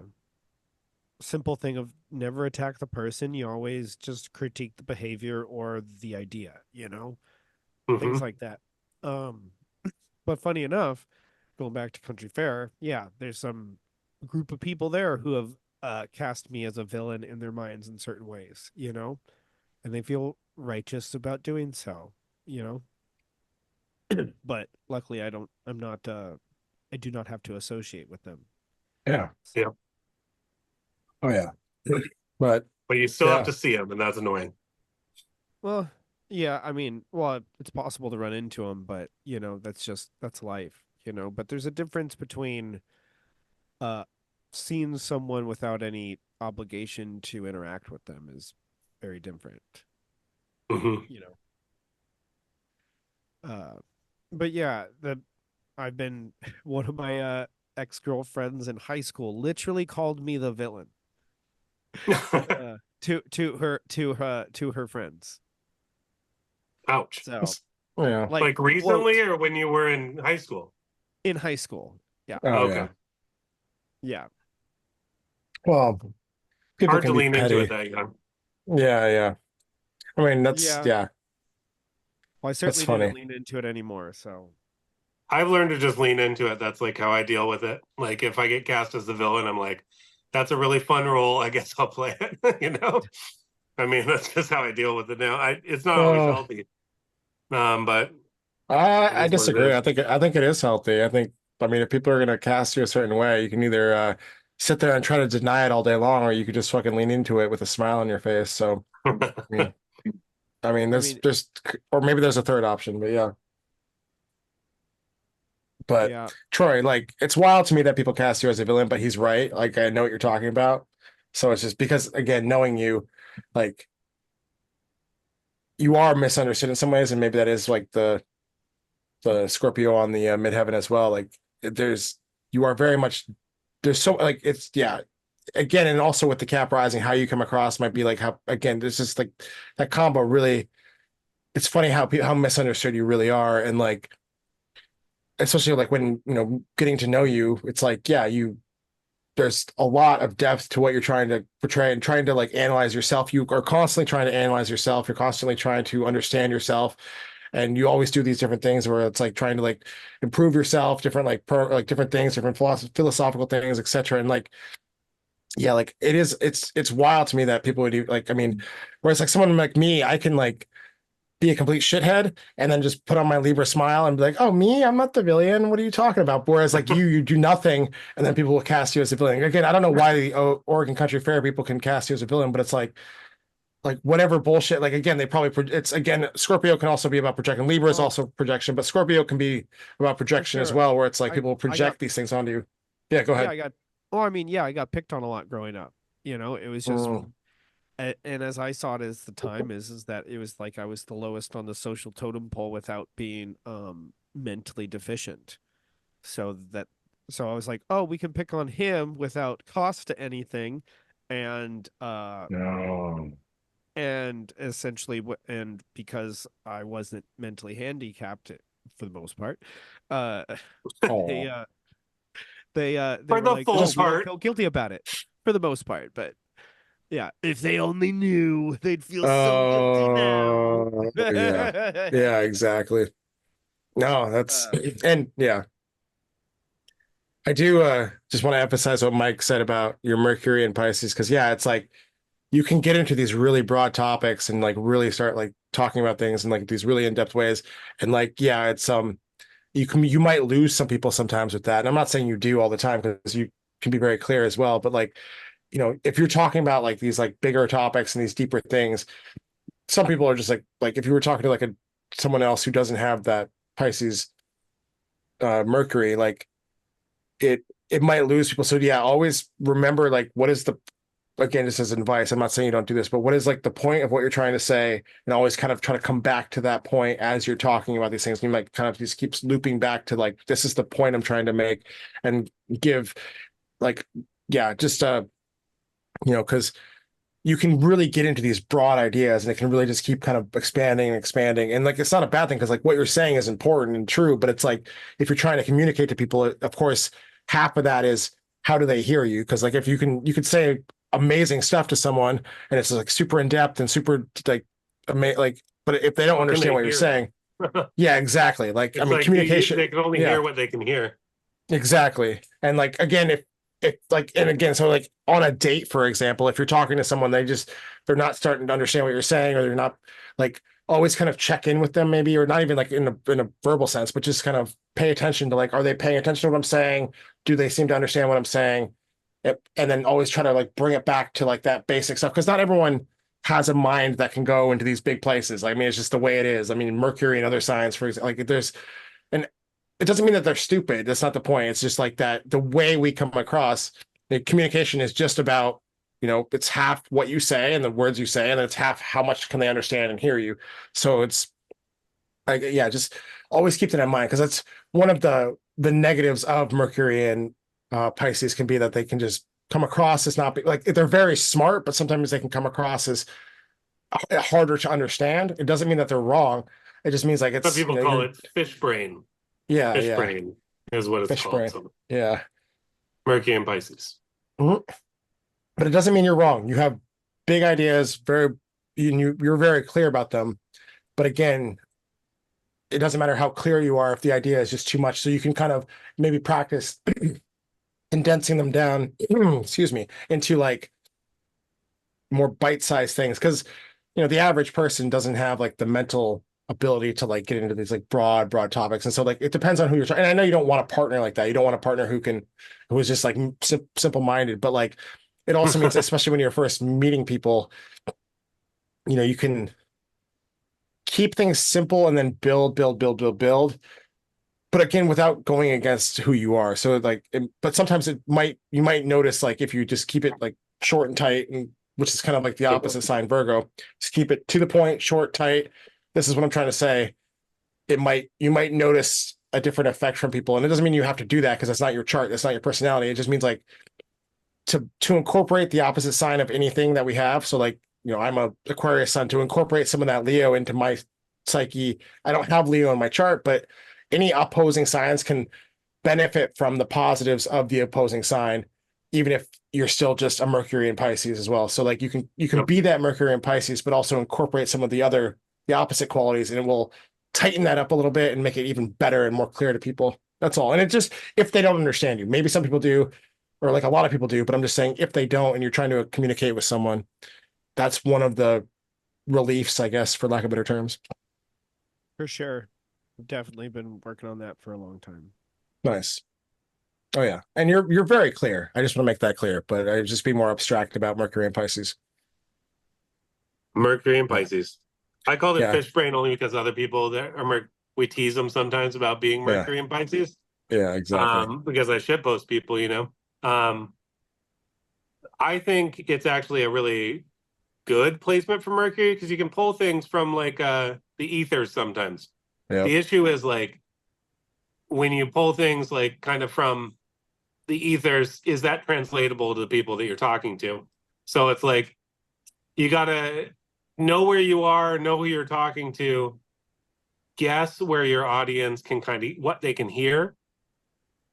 simple thing of never attack the person. You always just critique the behavior or the idea, things Hmm. like that. Um, but funny enough, going back to Country Fair, yeah, there's some group of people there who have cast me as a villain in their minds in certain ways, and they feel righteous about doing so, you know. But luckily, I do not have to associate with them. Yeah. Yeah. Oh yeah. But But you still have yeah. to see them, and that's annoying. Well, yeah, I mean, well, it's possible to run into them, but that's life, But there's a difference between uh seeing someone without any obligation to interact with them is very different, Hmm. you know. Uh, but yeah, the I've been one of my ex-girlfriends in high school literally called me the villain to her friends. Ouch. So, Yeah. like, Like recently quote, or when you were in high school? in high school. Yeah. Oh Okay. yeah. Yeah. Well, people Hard can to be lean into it petty. that young. Yeah. Yeah. I mean, Yeah. yeah. Well, I That's certainly didn't funny. lean into it anymore, so I've learned to just lean into it. That's like how I deal with it. Like if I get cast as the villain, I'm like, that's a really fun role. I guess I'll play it. You know, I mean, that's just how I deal with it now. It's not always Uh, healthy, but it I is what it disagree. is. I think it is healthy. I mean, if people are gonna cast you a certain way, you can either sit there and try to deny it all day long, or you could just fucking lean into it with a smile on your face. So, I mean, I mean, or maybe there's a third option, but yeah. But yeah, Troy, like, it's wild to me that people cast you as a villain, but he's right. Like, I know what you're talking about. So it's just because, again, knowing you, like, you are misunderstood in some ways, and maybe that is like the Scorpio on the midheaven as well. Like, there's you are very much there's so like it's yeah. Again, and also with the Cap rising, how you come across might be like how again, there's just like that combo really. It's funny how misunderstood you really are, and like especially like when getting to know you, it's like yeah, there's a lot of depth to what you're trying to portray and trying to like analyze yourself. You are constantly trying to analyze yourself. You're constantly trying to understand yourself. And you always do these different things where it's like trying to like improve yourself, different like different things, different philosophical things, etc. And like, yeah, like it's wild to me that people would do like, I mean, whereas like someone like me, I can like be a complete shithead and then just put on my Libra smile and be like, oh, me, I'm not the villain. What are you talking about? Whereas like you do nothing and then people will cast you as a villain. Again, I don't know why the Oregon Country Fair people can cast you as a villain, but it's like whatever bullshit. Like again, they probably it's again Scorpio can also be about projection. Libra is well, also projection, but Scorpio can be about projection as sure. well, where it's like I people I got project these things onto you. Yeah, go yeah, ahead. I got. Well, I mean, yeah, I got picked on a lot growing up. It was just Mm, and as I saw it as the time is that it was like I was the lowest on the social totem pole without being mentally deficient. So that so I was like, oh, we can pick on him without cost to anything, and no. essentially and because I wasn't mentally handicapped for the most part, they Oh, uh they For were the like, oh, full we don't part. feel guilty about it for the most part, but yeah, if they only knew, they'd feel so guilty now. yeah, yeah, exactly. No, that's uh, and yeah, I do just want to emphasize what Mike said about your Mercury and Pisces because yeah, it's like you can get into these really broad topics and like really start like talking about things in like these really in-depth ways. And like, yeah, it's you might lose some people sometimes with that. And I'm not saying you do all the time because you can be very clear as well. But like, if you're talking about like these like bigger topics and these deeper things, some people are just like if you were talking to like someone else who doesn't have that Pisces Mercury, like it might lose people. So yeah, always remember like what is the again, this is advice. I'm not saying you don't do this, but what is like the point of what you're trying to say? And always kind of try to come back to that point as you're talking about these things. And you might kind of just keeps looping back to like, this is the point I'm trying to make and give like, yeah, just, because you can really get into these broad ideas and it can really just keep kind of expanding and expanding. And like, it's not a bad thing because like what you're saying is important and true, but it's like, if you're trying to communicate to people, of course, half of that is how do they hear you? Because like, if you could say amazing stuff to someone and it's like super in depth and super like, like, but if they don't What can understand they what you're hear? saying, yeah, exactly. Like, I It's mean, like communication, they can only yeah. hear what they can hear. Exactly. And like again, if like and again, so like on a date, for example, if you're talking to someone, they're not starting to understand what you're saying, or they're not like always kind of check in with them, maybe, or not even like in a verbal sense, but just kind of pay attention to like, are they paying attention to what I'm saying? Do they seem to understand what I'm saying? And then always try to like bring it back to like that basic stuff. Because not everyone has a mind that can go into these big places. I mean, it's just the way it is. I mean, Mercury and other signs, for example, like there's and it doesn't mean that they're stupid. That's not the point. It's just like that the way we come across the communication is just about, it's half what you say and the words you say, and then it's half how much can they understand and hear you. So it's like, yeah, just always keep that in mind because that's one of the negatives of Mercury and Pisces can be that they can just come across as not be like they're very smart, but sometimes they can come across as harder to understand. It doesn't mean that they're wrong. It just means like Some it's people call you're it fish brain. yeah, Fish yeah, brain is what it's fish called. brain. So Yeah. Mercury and Pisces. Mhm. But it doesn't mean you're wrong. You have big ideas, you're very clear about them. But again, it doesn't matter how clear you are if the idea is just too much. So you can kind of maybe practice condensing them down, excuse me, into like more bite-sized things. Because, you know, the average person doesn't have like the mental ability to like get into these like broad topics. And so like it depends on who you're trying. And I know you don't want a partner like that. You don't want a partner who is just like simple-minded, but like it also means, especially when you're first meeting people, you know, you can keep things simple and then build. But again, without going against who you are. So like, but sometimes you might notice like if you just keep it like short and tight, and which is kind of like the opposite sign, Virgo, just keep it to the point, short, tight. This is what I'm trying to say. You might notice a different effect from people. And it doesn't mean you have to do that because that's not your chart. That's not your personality. It just means like to incorporate the opposite sign of anything that we have. So like, you know, I'm a Aquarius sun, to incorporate some of that Leo into my psyche. I don't have Leo in my chart, but any opposing signs can benefit from the positives of the opposing sign, even if you're still just a Mercury in Pisces as well. So like you can be that Mercury in Pisces, but also incorporate some of the opposite qualities, and it will tighten that up a little bit and make it even better and more clear to people. That's all. And it just, if they don't understand you, maybe some people do, or like a lot of people do, but I'm just saying if they don't and you're trying to communicate with someone, that's one of the reliefs, I guess, for lack of better terms. For sure. I've definitely been working on that for a long time. Nice. Oh yeah. And you're very clear. I just want to make that clear, but I just be more abstract about Mercury and Pisces. Mercury and Pisces. I called it Yeah. fish brain only because other people that are we tease them sometimes about being Mercury and Pisces. Yeah, exactly. Because I shitpost people, you know. I think it's actually a really good placement for Mercury because you can pull things from like the ethers sometimes. Yep. The issue is like when you pull things like kind of from the ethers, is that translatable to the people that you're talking to? So it's like you gotta know where you are, know who you're talking to, guess where your audience can kind of what they can hear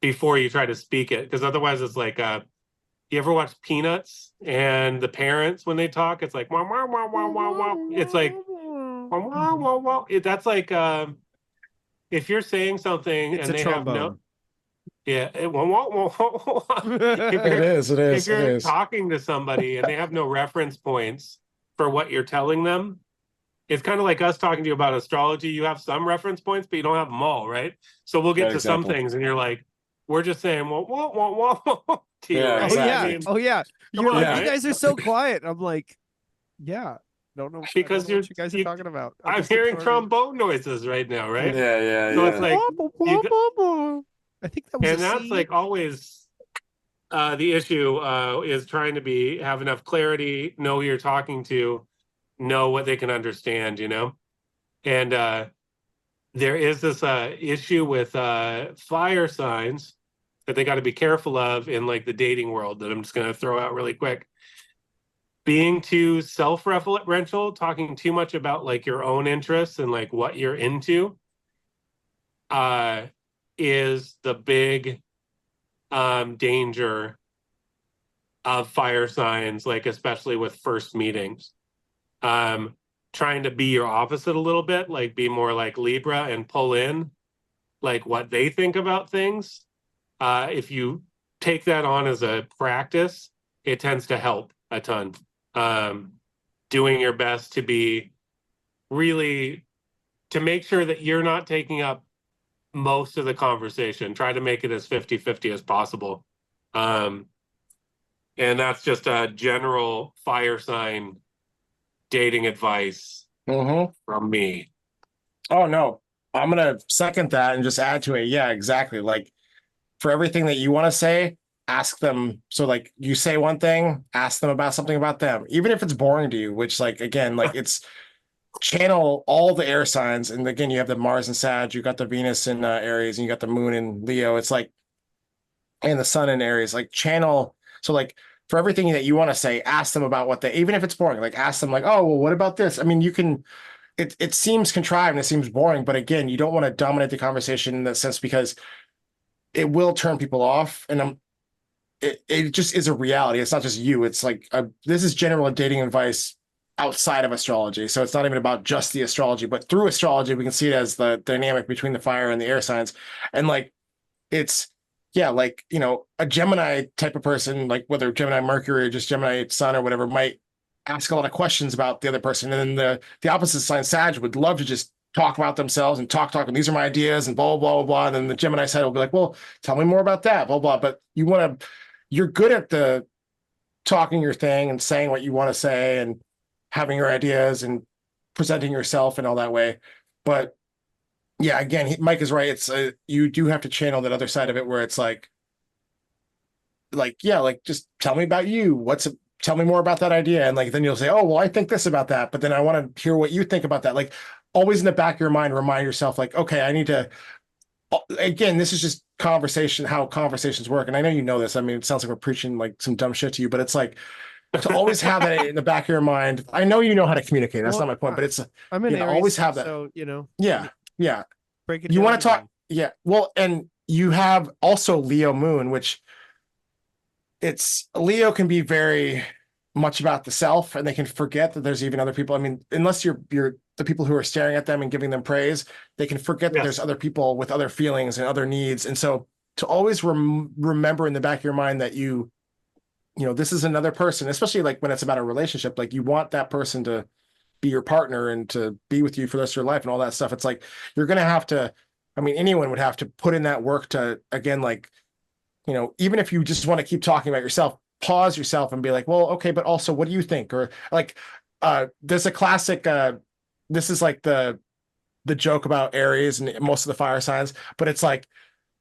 before you try to speak it. Because otherwise it's like you ever watch Peanuts and the parents when they talk, it's like wah, wah, wah, wah, wah, wah. It's like wah, wah, wah, wah. That's like if you're saying something It's and a they have no, trombone. yeah, wah, wah, wah, wah, wah. It is. If you're talking to somebody and they have no reference points for what you're telling them, it's kind of like us talking to you about astrology. You have some reference points, but you don't have them all, right? So we'll get to some things, and you're like, we're just saying, wah, wah, wah, wah, wah, to you, right? exactly. I mean, oh yeah. You're like, you guys are so quiet. I'm like, yeah. Don't know because what you guys are talking about. I'm hearing trombone noises right now, right? Yeah. So it's like, I think that was and that's like always the issue is trying to have enough clarity, know who you're talking to, know what they can understand, you know? And there is this issue with fire signs that they got to be careful of in like the dating world that I'm just going to throw out really quick. Being too self-referential, talking too much about like your own interests and like what you're into is the big danger of fire signs, like especially with first meetings. Trying to be your opposite a little bit, like be more like Libra and pull in like what they think about things. If you take that on as a practice, it tends to help a ton. Doing your best to be really to make sure that you're not taking up most of the conversation. Try to make it as 50-50 as possible. And that's just a general fire sign dating advice from me. Oh no, I'm gonna second that and just add to it. Yeah, exactly. Like for everything that you want to say, ask them. So like you say one thing, ask them about something about them, even if it's boring to you, which like again, like it's channel all the air signs. And again, you have the Mars and Sag, you got the Venus in Aries, and you got the moon in Leo. It's like, and the sun in Aries, like channel. So like for everything that you want to say, ask them about what they, even if it's boring, like ask them like, oh, well, what about this? I mean, you can, it seems contrived and it seems boring, but again, you don't want to dominate the conversation in that sense because it will turn people off. And it just is a reality. It's not just you. It's like, this is general dating advice outside of astrology. So it's not even about just the astrology, but through astrology, we can see it as the dynamic between the fire and the air signs. And like, it's, yeah, like, you know, a Gemini type of person, like whether Gemini Mercury or just Gemini Sun or whatever, might ask a lot of questions about the other person. And then the opposite sign, Sag, would love to just talk about themselves and talk, and these are my ideas and blah, blah, blah, blah. And then the Gemini side will be like, well, tell me more about that, blah, blah. But you're good at the talking your thing and saying what you want to say and having your ideas and presenting yourself and all that way. But yeah, again, Mike is right. It's you do have to channel that other side of it where it's like, yeah, like just tell me about you. Tell me more about that idea. And like, then you'll say, oh, well, I think this about that, but then I want to hear what you think about that. Like always in the back of your mind, remind yourself like, okay, I need to, again, this is just conversation, how conversations work. And I know you know this. I mean, it sounds like we're preaching like some dumb shit to you, but it's like to always have that in the back of your mind. I know you know how to communicate. That's not my point, but it's, I'm an Aries, always have that. So, you know, yeah. break it You down want to to talk. me. Yeah. Well, and you have also Leo moon, which Leo can be very much about the self and they can forget that there's even other people. I mean, unless you're the people who are staring at them and giving them praise, they can forget that there's other people with other feelings and other needs. And so to always remember in the back of your mind that you know, this is another person, especially like when it's about a relationship, like you want that person to be your partner and to be with you for the rest of your life and all that stuff. It's like, you're going to have to, I mean, anyone would have to put in that work to, again, like, you know, even if you just want to keep talking about yourself, pause yourself and be like, well, okay, but also what do you think? Or like, there's a classic, this is like the joke about Aries and most of the fire signs, but it's like,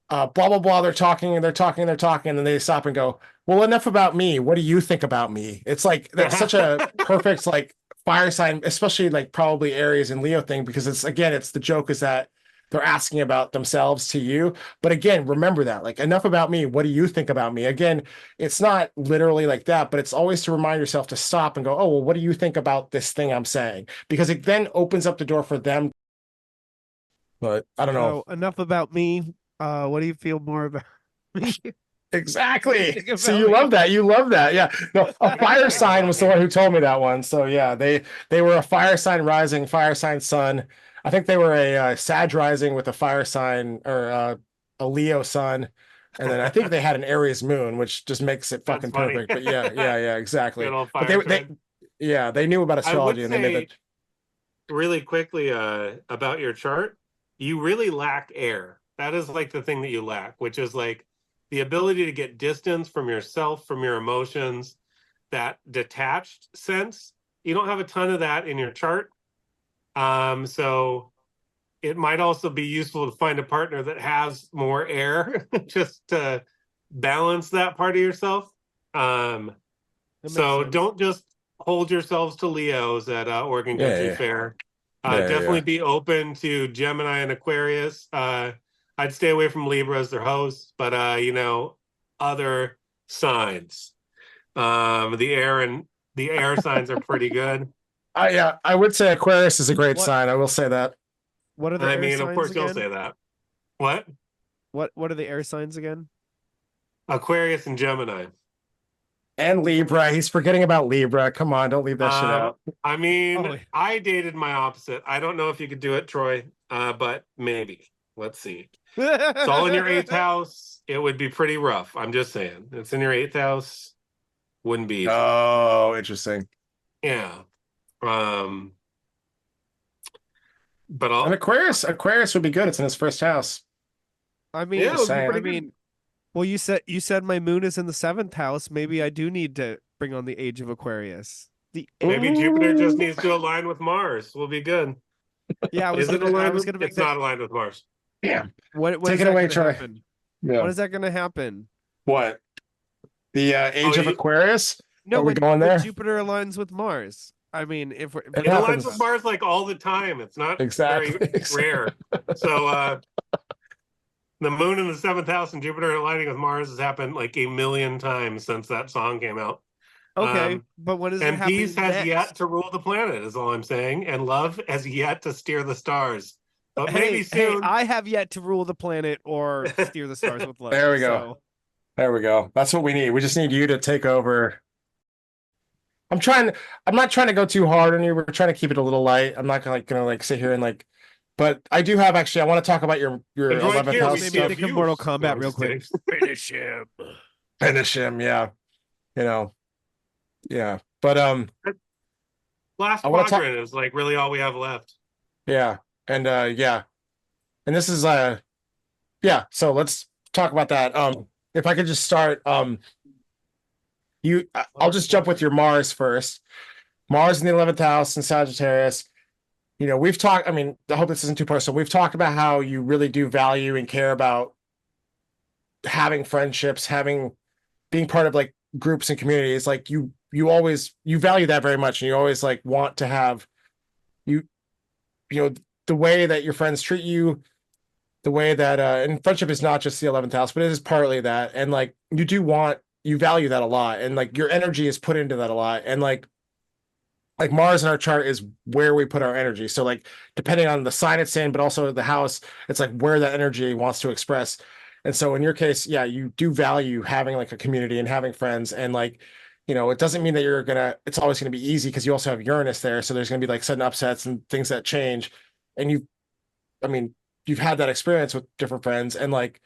blah, blah, blah. They're talking and they're talking and they're talking. And then they stop and go, well, enough about me. What do you think about me? It's like, that's such a perfect, like fire sign, especially like probably Aries and Leo thing, because it's the joke is that they're asking about themselves to you. But again, remember that, like, enough about me. What do you think about me? Again, it's not literally like that, but it's always to remind yourself to stop and go, oh, well, what do you think about this thing I'm saying? Because it then opens up the door for them. But I don't know. So enough about me. What do you feel more about me? Exactly. So you love that. You love that. Yeah. No, a fire sign was the one who told me that one. So yeah, they were a fire sign rising, fire sign sun. I think they were a Sag rising with a fire sign or a Leo sun. And then I think they had an Aries moon, which just makes it fucking perfect. But yeah, exactly. But they knew about astrology and they made that. Really quickly about your chart, you really lack air. That is like the thing that you lack, which is like the ability to get distance from yourself, from your emotions, that detached sense. You don't have a ton of that in your chart. So it might also be useful to find a partner that has more air just to balance that part of yourself. So don't just hold yourselves to Leos at Oregon Country Fair. Definitely be open to Gemini and Aquarius. I'd stay away from Libras, they're hosts, but you know, other signs. The air signs are pretty good. Yeah, I would say Aquarius is a great sign. I will say that. What are the air signs of course again? you'll say that. What are the air signs again? Aquarius and Gemini. And Libra. He's forgetting about Libra. Come on, don't leave that shit out. I mean, I dated my opposite. I don't know if you could do it, Troy, but maybe. Let's see. It's all in your 8th house. It would be pretty rough. I'm just saying. It's in your 8th house. Wouldn't be easy. Oh, interesting. Yeah. But and Aquarius would be good. It's in his 1st house. I mean, well, you said my moon is in the 7th house. Maybe I do need to bring on the age of Aquarius. Maybe Jupiter just needs to align with Mars. We'll be good. Yeah, it's not aligned with Mars. Yeah. What Take it away, Troy. Yeah. When is that going to happen? What? The age of Aquarius? No, we going there? Jupiter aligns with Mars. I mean, it aligns with Mars like all the time. It's not very rare. So the moon in the 7th house and Jupiter aligning with Mars has happened like a million times since that song came out. Okay, but when is it happening? And peace has yet to rule the planet, is all I'm saying, and love has yet to steer the stars. But maybe soon. I have yet to rule the planet or steer the stars with love. There we go. There we go. That's what we need. We just need you to take over. I'm not trying to go too hard on you. We're trying to keep it a little light. I'm not gonna like sit here and like, but I do have actually. I want to talk about your And right 11th here we house Maybe still stuff. think have of Mortal you. No, Kombat I'm real just quick. kidding. Finish him. Finish him, yeah, you know, yeah. But Last I want to talk, quadrant is like really all we have left. yeah, and yeah, and this is yeah. So let's talk about that. If I could just start, I'll just jump with your Mars first. Mars in the 11th house in Sagittarius. You know, we've talked. I mean, I hope this isn't too personal. We've talked about how you really do value and care about having friendships, having being part of like groups and communities. Like you always you value that very much, and you always like want to have you you know the way that your friends treat you, the way that and friendship is not just the 11th house, but it is partly that, and like you value that a lot, and like your energy is put into that a lot, and like Mars in our chart is where we put our energy. So like depending on the sign it's in, but also the house, it's like where that energy wants to express. And so in your case, yeah, you do value having like a community and having friends. And like, it doesn't mean that it's always gonna be easy because you also have Uranus there. So there's gonna be like sudden upsets and things that change. And I mean, you've had that experience with different friends. And like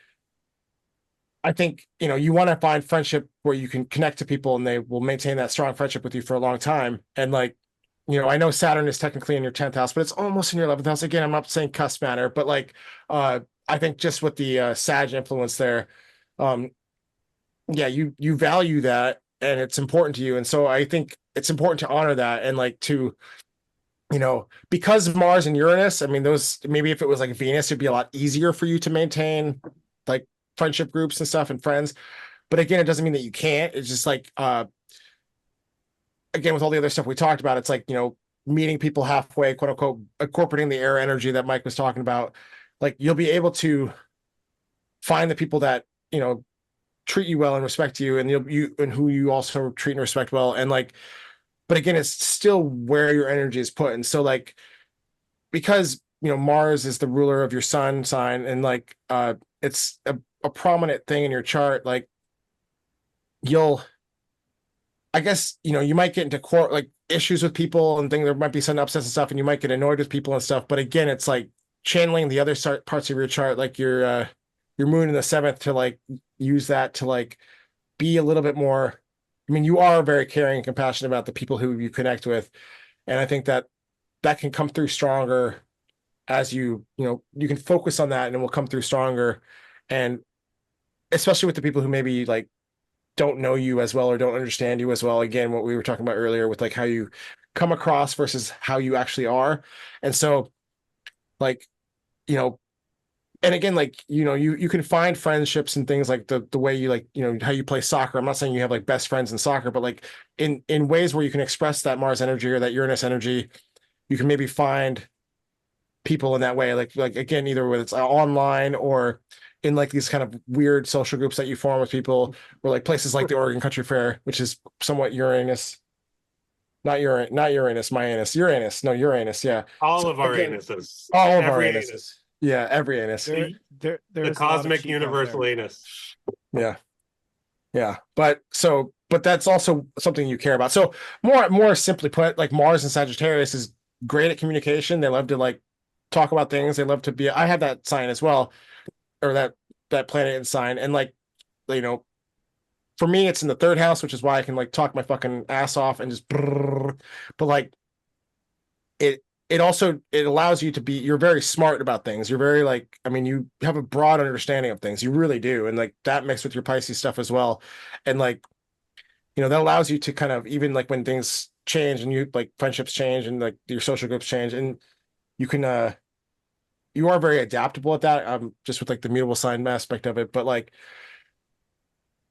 I think, you want to find friendship where you can connect to people and they will maintain that strong friendship with you for a long time. And like, I know Saturn is technically in your 10th house, but it's almost in your 11th house. Again, I'm not saying cusp matter, but like, I think just with the Sag influence there, um, yeah, you value that and it's important to you. And so I think it's important to honor that and like to, because Mars and Uranus, I mean, those maybe if it was like Venus, it'd be a lot easier for you to maintain like friendship groups and stuff and friends. But again, it doesn't mean that you can't. It's just like again, with all the other stuff we talked about, it's like, meeting people halfway, quote unquote, incorporating the air energy that Mike was talking about. Like you'll be able to find the people that, treat you well and respect you, and and who you also treat and respect well. And like, but again, it's still where your energy is put. And so like, because Mars is the ruler of your sun sign, and like it's a prominent thing in your chart, like you'll I guess you might get into court like issues with people and things. There might be some upsets and stuff, and you might get annoyed with people and stuff. But again, it's like channeling the other parts of your chart, like your moon in the 7th, to like use that to like be a little bit more. I mean, you are very caring and compassionate about the people who you connect with, and I think that that can come through stronger as you can focus on that, and it will come through stronger, and especially with the people who maybe like don't know you as well or don't understand you as well. Again, what we were talking about earlier with like how you come across versus how you actually are. And so like, you know, and again, like, you can find friendships and things like the way you like, how you play soccer. I'm not saying you have like best friends in soccer, but like in ways where you can express that Mars energy or that Uranus energy, you can maybe find people in that way. Like again, either whether it's online or in like these kind of weird social groups that you form with people, or like places like the Oregon Country Fair, which is somewhat Uranus, not Uranus, my anus, Uranus, no Uranus, yeah. All So of our again, anuses. all of our Every anuses, anus. yeah, every anus, There's The a lot of cosmic sheep out universal there. anus. yeah, yeah. But that's also something you care about. So more simply put, like Mars and Sagittarius is great at communication. They love to like talk about things. They love to be. I have that sign as well, or that planet and sign, and like you know for me it's in the 3rd house, which is why I can like talk my fucking ass off and just brrr. But like it also it allows you to be, you're very smart about things. You're very like, I mean, you have a broad understanding of things, you really do, and like that mixed with your Pisces stuff as well. And like that allows you to kind of, even like when things change and you like friendships change and like your social groups change, and you can you are very adaptable at that, just with like the mutable sign aspect of it. But like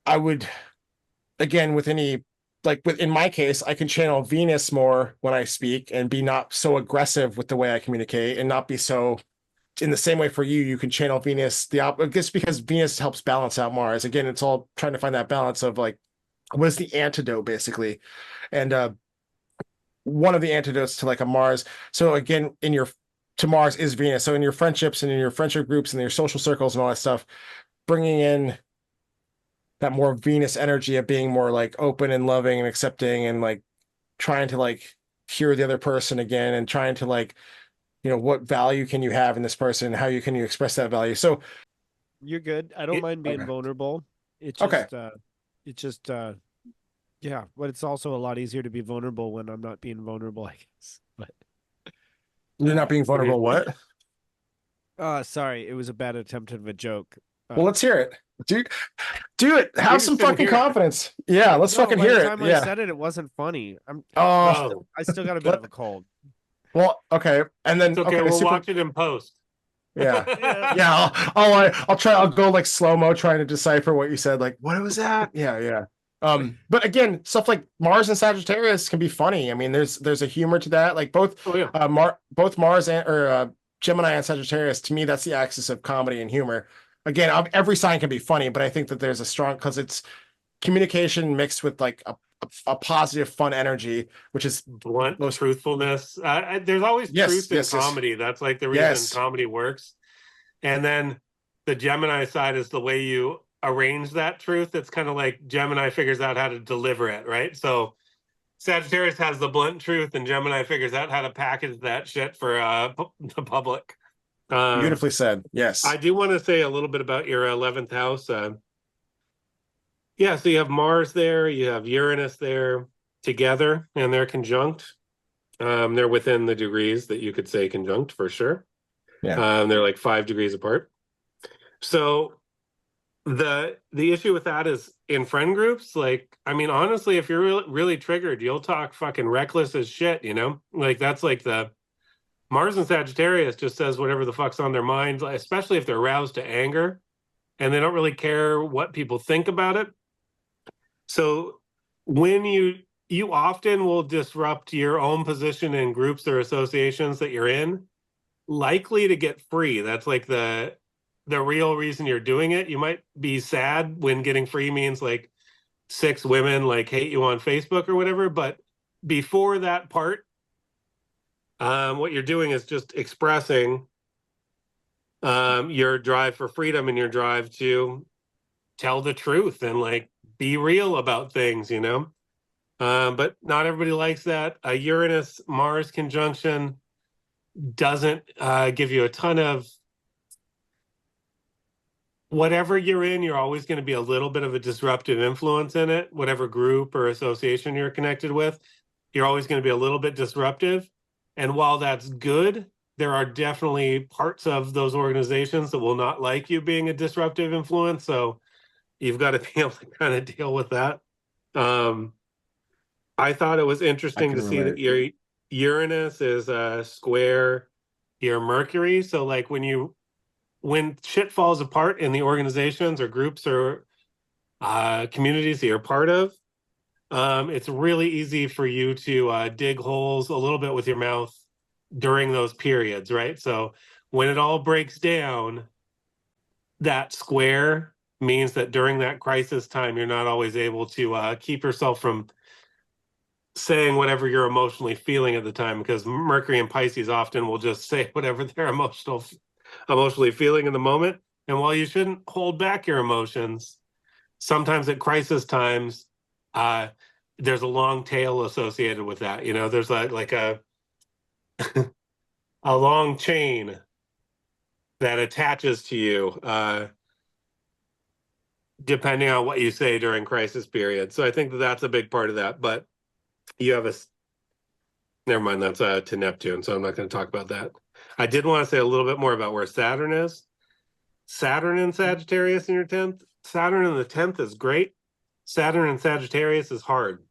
I would, again, with any, like in my case, I can channel Venus more when I speak and be not so aggressive with the way I communicate, and not be so, in the same way for you, you can channel Venus just because Venus helps balance out Mars. Again, it's all trying to find that balance of like, what is the antidote basically? And one of the antidotes to like a Mars. So again, to Mars is Venus. So in your friendships and in your friendship groups and your social circles and all that stuff, bringing in that more Venus energy of being more like open and loving and accepting and like trying to like hear the other person again and trying to like, what value can you have in this person? How can you express that value? So, You're good. I don't mind being okay. vulnerable. It Okay. just yeah, but it's also a lot easier to be vulnerable when I'm not being vulnerable, I guess. But You're not being vulnerable. What? sorry, it was a bad attempt of a joke. Well, let's hear it. Do it. We Have just some didn't fucking hear it. confidence. Yeah, let's No, fucking by the hear it. time I Yeah. said it, it wasn't funny. Oh, I still got a bit let, of a cold. well, okay. And It's then, okay. okay, We'll super. watch it in post. Yeah. Yeah. Yeah. I'll try. I'll go like slow-mo trying to decipher what you said. Like, what was that? Yeah. Yeah. But again, stuff like Mars and Sagittarius can be funny. I mean, there's a humor to that. Like both, Oh yeah. both Mars or Gemini and Sagittarius, to me, that's the axis of comedy and humor. Again, every sign can be funny, but I think that there's a strong, because it's communication mixed with like a positive, fun energy, which is Blunt most. truthfulness. There's always Yes, truth in yes, yes, comedy. That's like the reason yes. comedy works. And then the Gemini side is the way you arrange that truth. It's kind of like Gemini figures out how to deliver it, right? So Sagittarius has the blunt truth, and Gemini figures out how to package that shit for the public. Beautifully said. I Yes. do want to say a little bit about your 11th house. Yeah, so you have Mars there, you have Uranus there together, and they're conjunct. They're within the degrees that you could say conjunct for sure. Yeah. They're like 5 degrees apart. So the issue with that is in friend groups, like, I mean, honestly, if you're really triggered, you'll talk fucking reckless as shit, Like that's like the Mars and Sagittarius just says whatever the fuck's on their minds, especially if they're roused to anger and they don't really care what people think about it. So when you often will disrupt your own position in groups or associations that you're in, likely to get free. That's like the real reason you're doing it. You might be sad when getting free means like 6 women like hate you on Facebook or whatever, but before that part, what you're doing is just expressing your drive for freedom and your drive to tell the truth and like be real about things. But not everybody likes that. A Uranus Mars conjunction doesn't give you a ton of whatever you're in. You're always going to be a little bit of a disruptive influence in it. Whatever group or association you're connected with, you're always going to be a little bit disruptive. And while that's good, there are definitely parts of those organizations that will not like you being a disruptive influence. So you've got to be able to kind of deal with that. I thought it was interesting to see that your Uranus is square your Mercury. So like when shit falls apart in the organizations or groups or communities that you're part of, it's really easy for you to dig holes a little bit with your mouth during those periods, right? So when it all breaks down, that square means that during that crisis time, you're not always able to keep yourself from saying whatever you're emotionally feeling at the time, because Mercury and Pisces often will just say whatever they're emotionally feeling in the moment. And while you shouldn't hold back your emotions, sometimes at crisis times, there's a long tail associated with that. There's like a a long chain that attaches to you, depending on what you say during crisis periods. So I think that that's a big part of that. But you have never mind, that's to Neptune, so I'm not going to talk about that. I did want to say a little bit more about where Saturn is. Saturn in Sagittarius in your 10th. Saturn in the 10th is great. Saturn in Sagittarius is hard.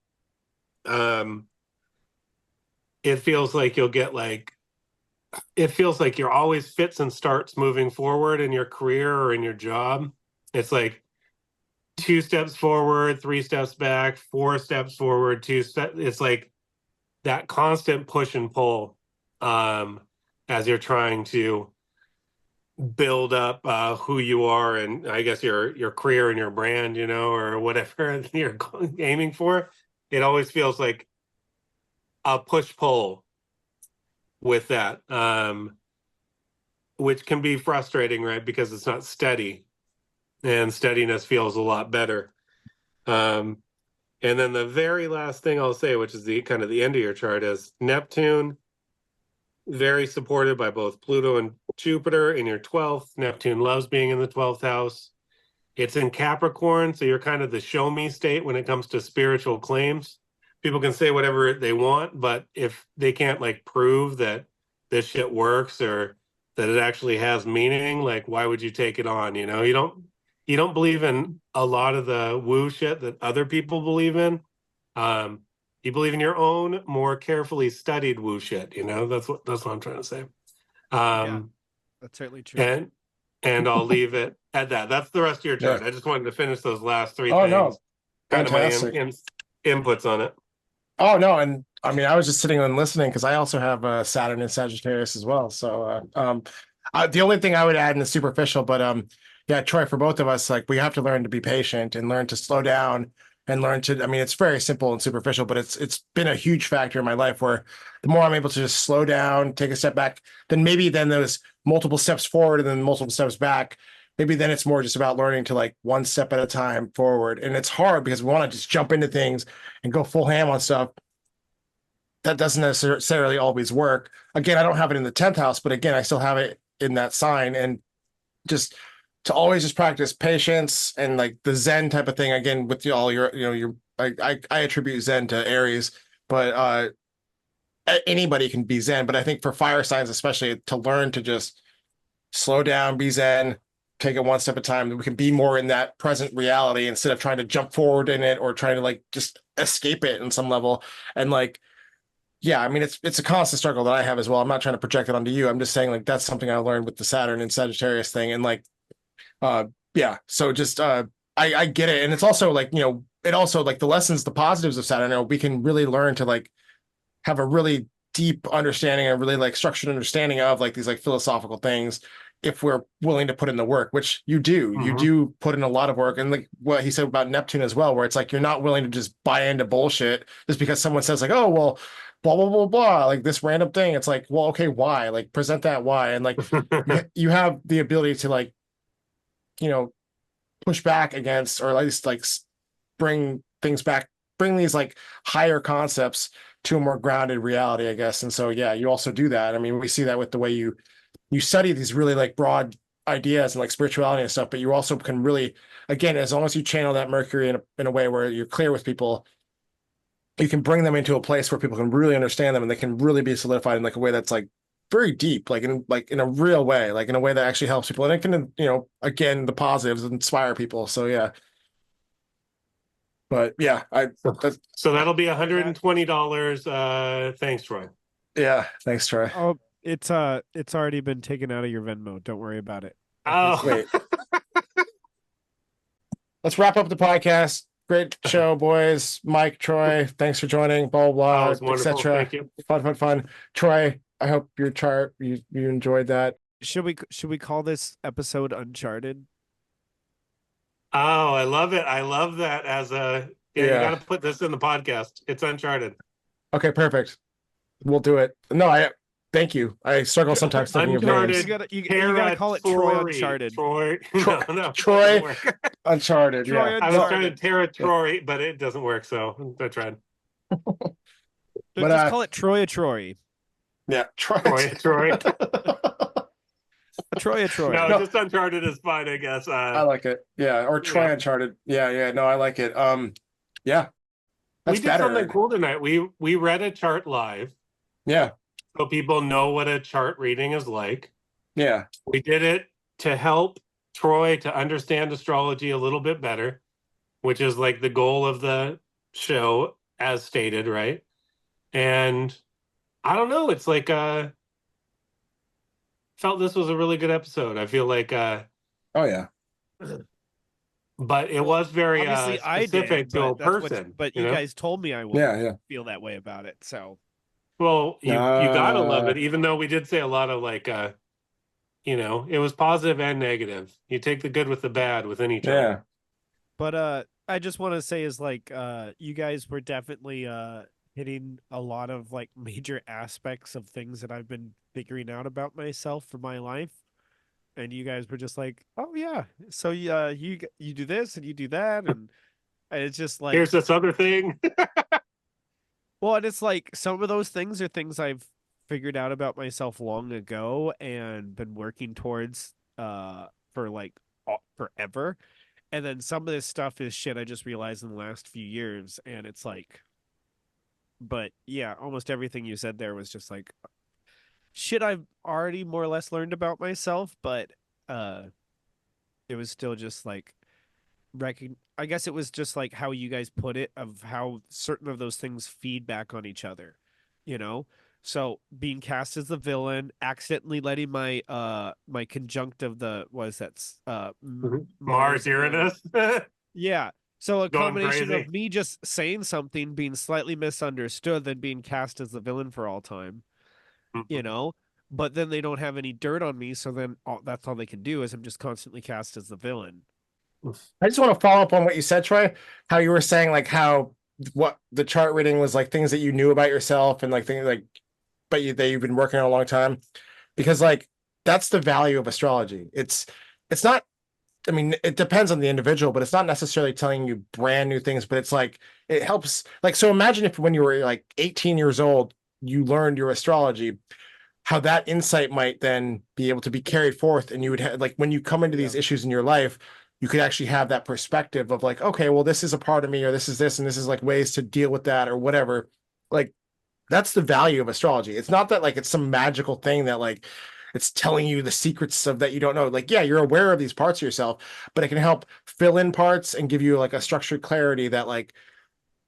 It feels like you're always fits and starts moving forward in your career or in your job. It's like 2 steps forward, 3 steps back, 4 steps forward, 2 steps. It's like that constant push and pull as you're trying to build up who you are and I guess your career and your brand, or whatever you're aiming for. It always feels like a push pull with that, which can be frustrating, right? Because it's not steady, and steadiness feels a lot better. And then the very last thing I'll say, which is the kind of the end of your chart, is Neptune, very supported by both Pluto and Jupiter in your 12th. Neptune loves being in the 12th house. It's in Capricorn, so you're kind of the show me state when it comes to spiritual claims. People can say whatever they want, but if they can't like prove that this shit works or that it actually has meaning, like why would you take it on? You don't believe in a lot of the woo shit that other people believe in. You believe in your own more carefully studied woo shit, that's what I'm trying to say. Yeah, that's certainly true. And I'll leave it at that. That's the rest of your chart. Yeah. I just wanted to finish those last three Oh things. no, Kind of my fantastic. inputs on it. Oh no, and I mean, I was just sitting and listening because I also have Saturn in Sagittarius as well. So, the only thing I would add in the superficial, but yeah, Troy, for both of us, like we have to learn to be patient and learn to slow down and learn to. I mean, it's very simple and superficial, but it's been a huge factor in my life where the more I'm able to just slow down, take a step back, then those multiple steps forward and then multiple steps back. Maybe then it's more just about learning to like one step at a time forward. And it's hard because we want to just jump into things and go full ham on stuff. That doesn't necessarily always work. Again, I don't have it in the 10th house, but again, I still have it in that sign. And just to always just practice patience and like the Zen type of thing. Again, with all I attribute Zen to Aries, but anybody can be Zen. But I think for fire signs, especially to learn to just slow down, be Zen, take it one step at a time, that we can be more in that present reality instead of trying to jump forward in it or trying to like just escape it in some level. And like, yeah, I mean, it's a constant struggle that I have as well. I'm not trying to project it onto you. I'm just saying like that's something I learned with the Saturn and Sagittarius thing. And like, yeah, so just I get it. And it's also like, it also like the lessons, the positives of Saturn, we can really learn to like have a really deep understanding and really like structured understanding of like these like philosophical things if we're willing to put in the work, which you do put in a lot of work. And like what he said about Neptune as well, where it's like you're not willing to just buy into bullshit just because someone says like, oh well, blah blah blah blah, like this random thing. It's like, well, okay, why? Like present that why. And like you have the ability to like, push back against, or at least like bring things back, bring these like higher concepts to a more grounded reality, I guess. And so, yeah, you also do that. I mean, we see that with the way you study these really like broad ideas and like spirituality and stuff, but you also can really, again, as long as you channel that Mercury in a way where you're clear with people, you can bring them into a place where people can really understand them and they can really be solidified in like a way that's like very deep, like in a real way, like in a way that actually helps people. And it can, again, the positives inspire people. So yeah. But yeah, so that'll be $120. Thanks, Troy. Yeah, thanks, Troy. Oh, it's already been taken out of your Venmo. Don't worry about it. Oh, wait. Let's wrap up the podcast. Great show, boys. Mike, Troy, thanks for joining. Blah blah, etc. Thank you. Fun. Troy, I hope your chart you enjoyed that. Should we call this episode Uncharted? Oh, I love it. I love that as a you got to put this in the podcast. It's Uncharted. Okay, perfect. We'll do it. No, thank you. I struggle sometimes thinking Uncharted, of names. You gotta call it Troy Uncharted. Troy Uncharted. Troy Yeah. I was trying to territory, but it doesn't work. So I tried. But just call it Troy. Yeah, Troy. Troy. No, just Uncharted is fine, I guess. I like it. Yeah, or Troy Uncharted. Yeah. No, I like it. Yeah. We did something cool tonight. We read a chart live. Yeah. So people know what a chart reading is like. Yeah. We did it to help Troy to understand astrology a little bit better, which is like the goal of the show, as stated, right? And I don't know, it's like felt this was a really good episode. I feel like oh yeah. But it was very specific to a person. But you guys told me I would feel that way about it. So well, you gotta love it, even though we did say a lot of like it was positive and negative. You take the good with the bad within each other. But I just want to say is like you guys were definitely hitting a lot of like major aspects of things that I've been figuring out about myself for my life. And you guys were just like, oh yeah, so you do this and you do that, and And it's just like, Here's this other thing. well, and it's like some of those things are things I've figured out about myself long ago and been working towards for like forever. And then some of this stuff is shit I just realized in the last few years. And it's like, but yeah, almost everything you said there was just like shit I've already more or less learned about myself, but uh it was still just like I guess it was just like how you guys put it of how certain of those things feed back on each other, you know? So being cast as the villain, accidentally letting my conjunct of the what is that Mars, and Uranus. yeah. So a Going combination crazy. of me just saying something being slightly misunderstood then being cast as the villain for all time, you know? But then they don't have any dirt on me, so then that's all they can do is I'm just constantly cast as the villain. I just want to follow up on what you said, Troy. How you were saying like how what the chart reading was like things that you knew about yourself and like things like, but that you've been working on a long time, because like that's the value of astrology. It's not. I mean, it depends on the individual, but it's not necessarily telling you brand new things. But it's like it helps. Like so, imagine if when you were like 18 years old, you learned your astrology, how that insight might then be able to be carried forth, and you would have like when you come into these issues in your life, you could actually have that perspective of like, okay, well, this is a part of me, or this is this, and this is like ways to deal with that, or whatever. Like that's the value of astrology. It's not that like it's some magical thing that like it's telling you the secrets of that you don't know. Like, yeah, you're aware of these parts of yourself, but it can help fill in parts and give you like a structured clarity that like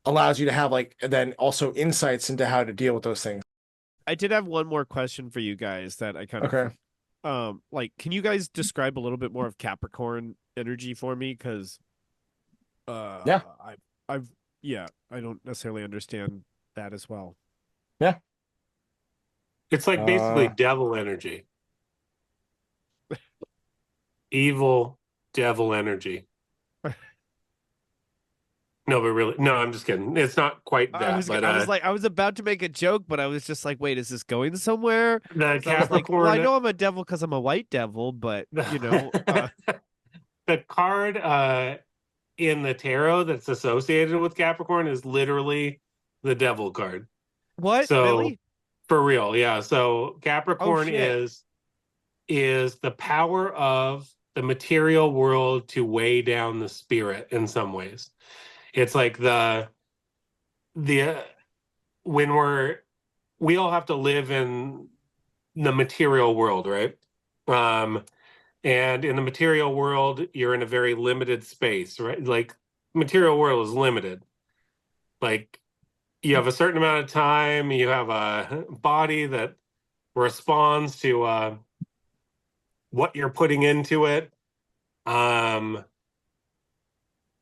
allows you to have like then also insights into how to deal with those things. I did have one more question for you guys that I kind of Okay. like can you guys describe a little bit more of Capricorn energy for me? Because Yeah. I've yeah, I don't necessarily understand that as well. Yeah. It's like basically devil energy. Evil devil energy. No, but really, no, I'm just kidding. It's not quite that, but I was about to make a joke, but I was just like, wait, is this going somewhere? the So I was like, well, I Capricorn, know I'm a devil because I'm a white devil, but you know, the card in the tarot that's associated with Capricorn is literally the devil card. what So really? for real, yeah. So Oh Capricorn shit! is the power of the material world to weigh down the spirit in some ways. It's like the when we all have to live in the material world, right? And in the material world, you're in a very limited space, right? Like material world is limited. Like you have a certain amount of time, you have a body that responds to what you're putting into it.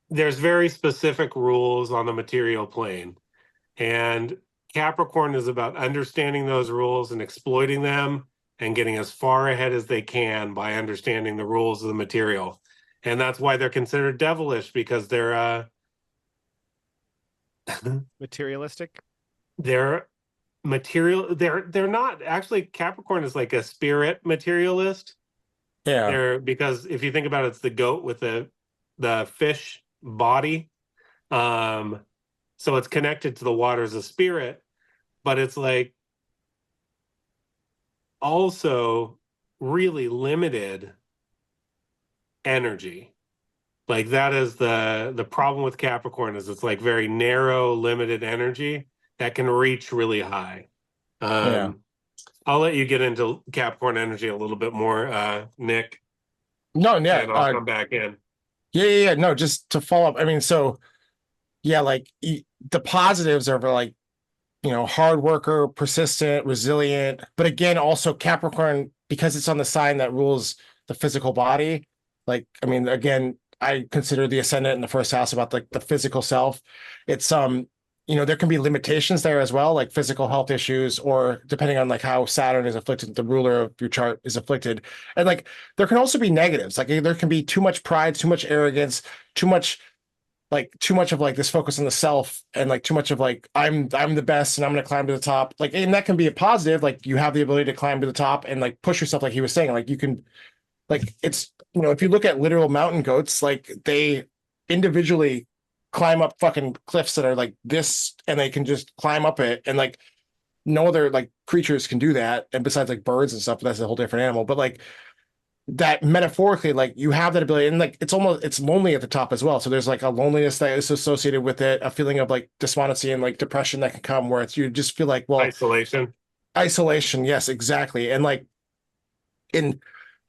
There's very specific rules on the material plane. And Capricorn is about understanding those rules and exploiting them and getting as far ahead as they can by understanding the rules of the material. And that's why they're considered devilish, because Materialistic. they're material they're not actually. Capricorn is like a spirit materialist. Yeah. They're because if you think about it, it's the goat with the fish body. So it's connected to the waters of spirit, but it's like also really limited energy. Like that is the problem with Capricorn is it's like very narrow, limited energy that can reach really high. Yeah. I'll let you get into Capricorn energy a little bit more, Nick, No, yeah. and I'll come back in. Yeah. No, just to follow up. I mean, so yeah, like the positives are like, hard worker, persistent, resilient. But again, also Capricorn, because it's on the sign that rules the physical body. Like, I mean, again, I consider the ascendant in the first house about like the physical self. It's there can be limitations there as well, like physical health issues, or depending on like how Saturn is afflicted, the ruler of your chart is afflicted. And like there can also be negatives. Like there can be too much pride, too much arrogance, too much of like this focus on the self, and like too much of like I'm the best and I'm gonna climb to the top. Like, and that can be a positive. Like you have the ability to climb to the top and like push yourself, like he was saying. Like you can, like it's if you look at literal mountain goats, like they individually climb up fucking cliffs that are like this, and they can just climb up it, and like no other like creatures can do that, and besides like birds and stuff, but that's a whole different animal. But like that metaphorically, like you have that ability, and like it's lonely at the top as well. So there's like a loneliness that is associated with it, a feeling of like despondency and like depression that can come, where it's you just feel like, well, Isolation. yes, exactly. And like in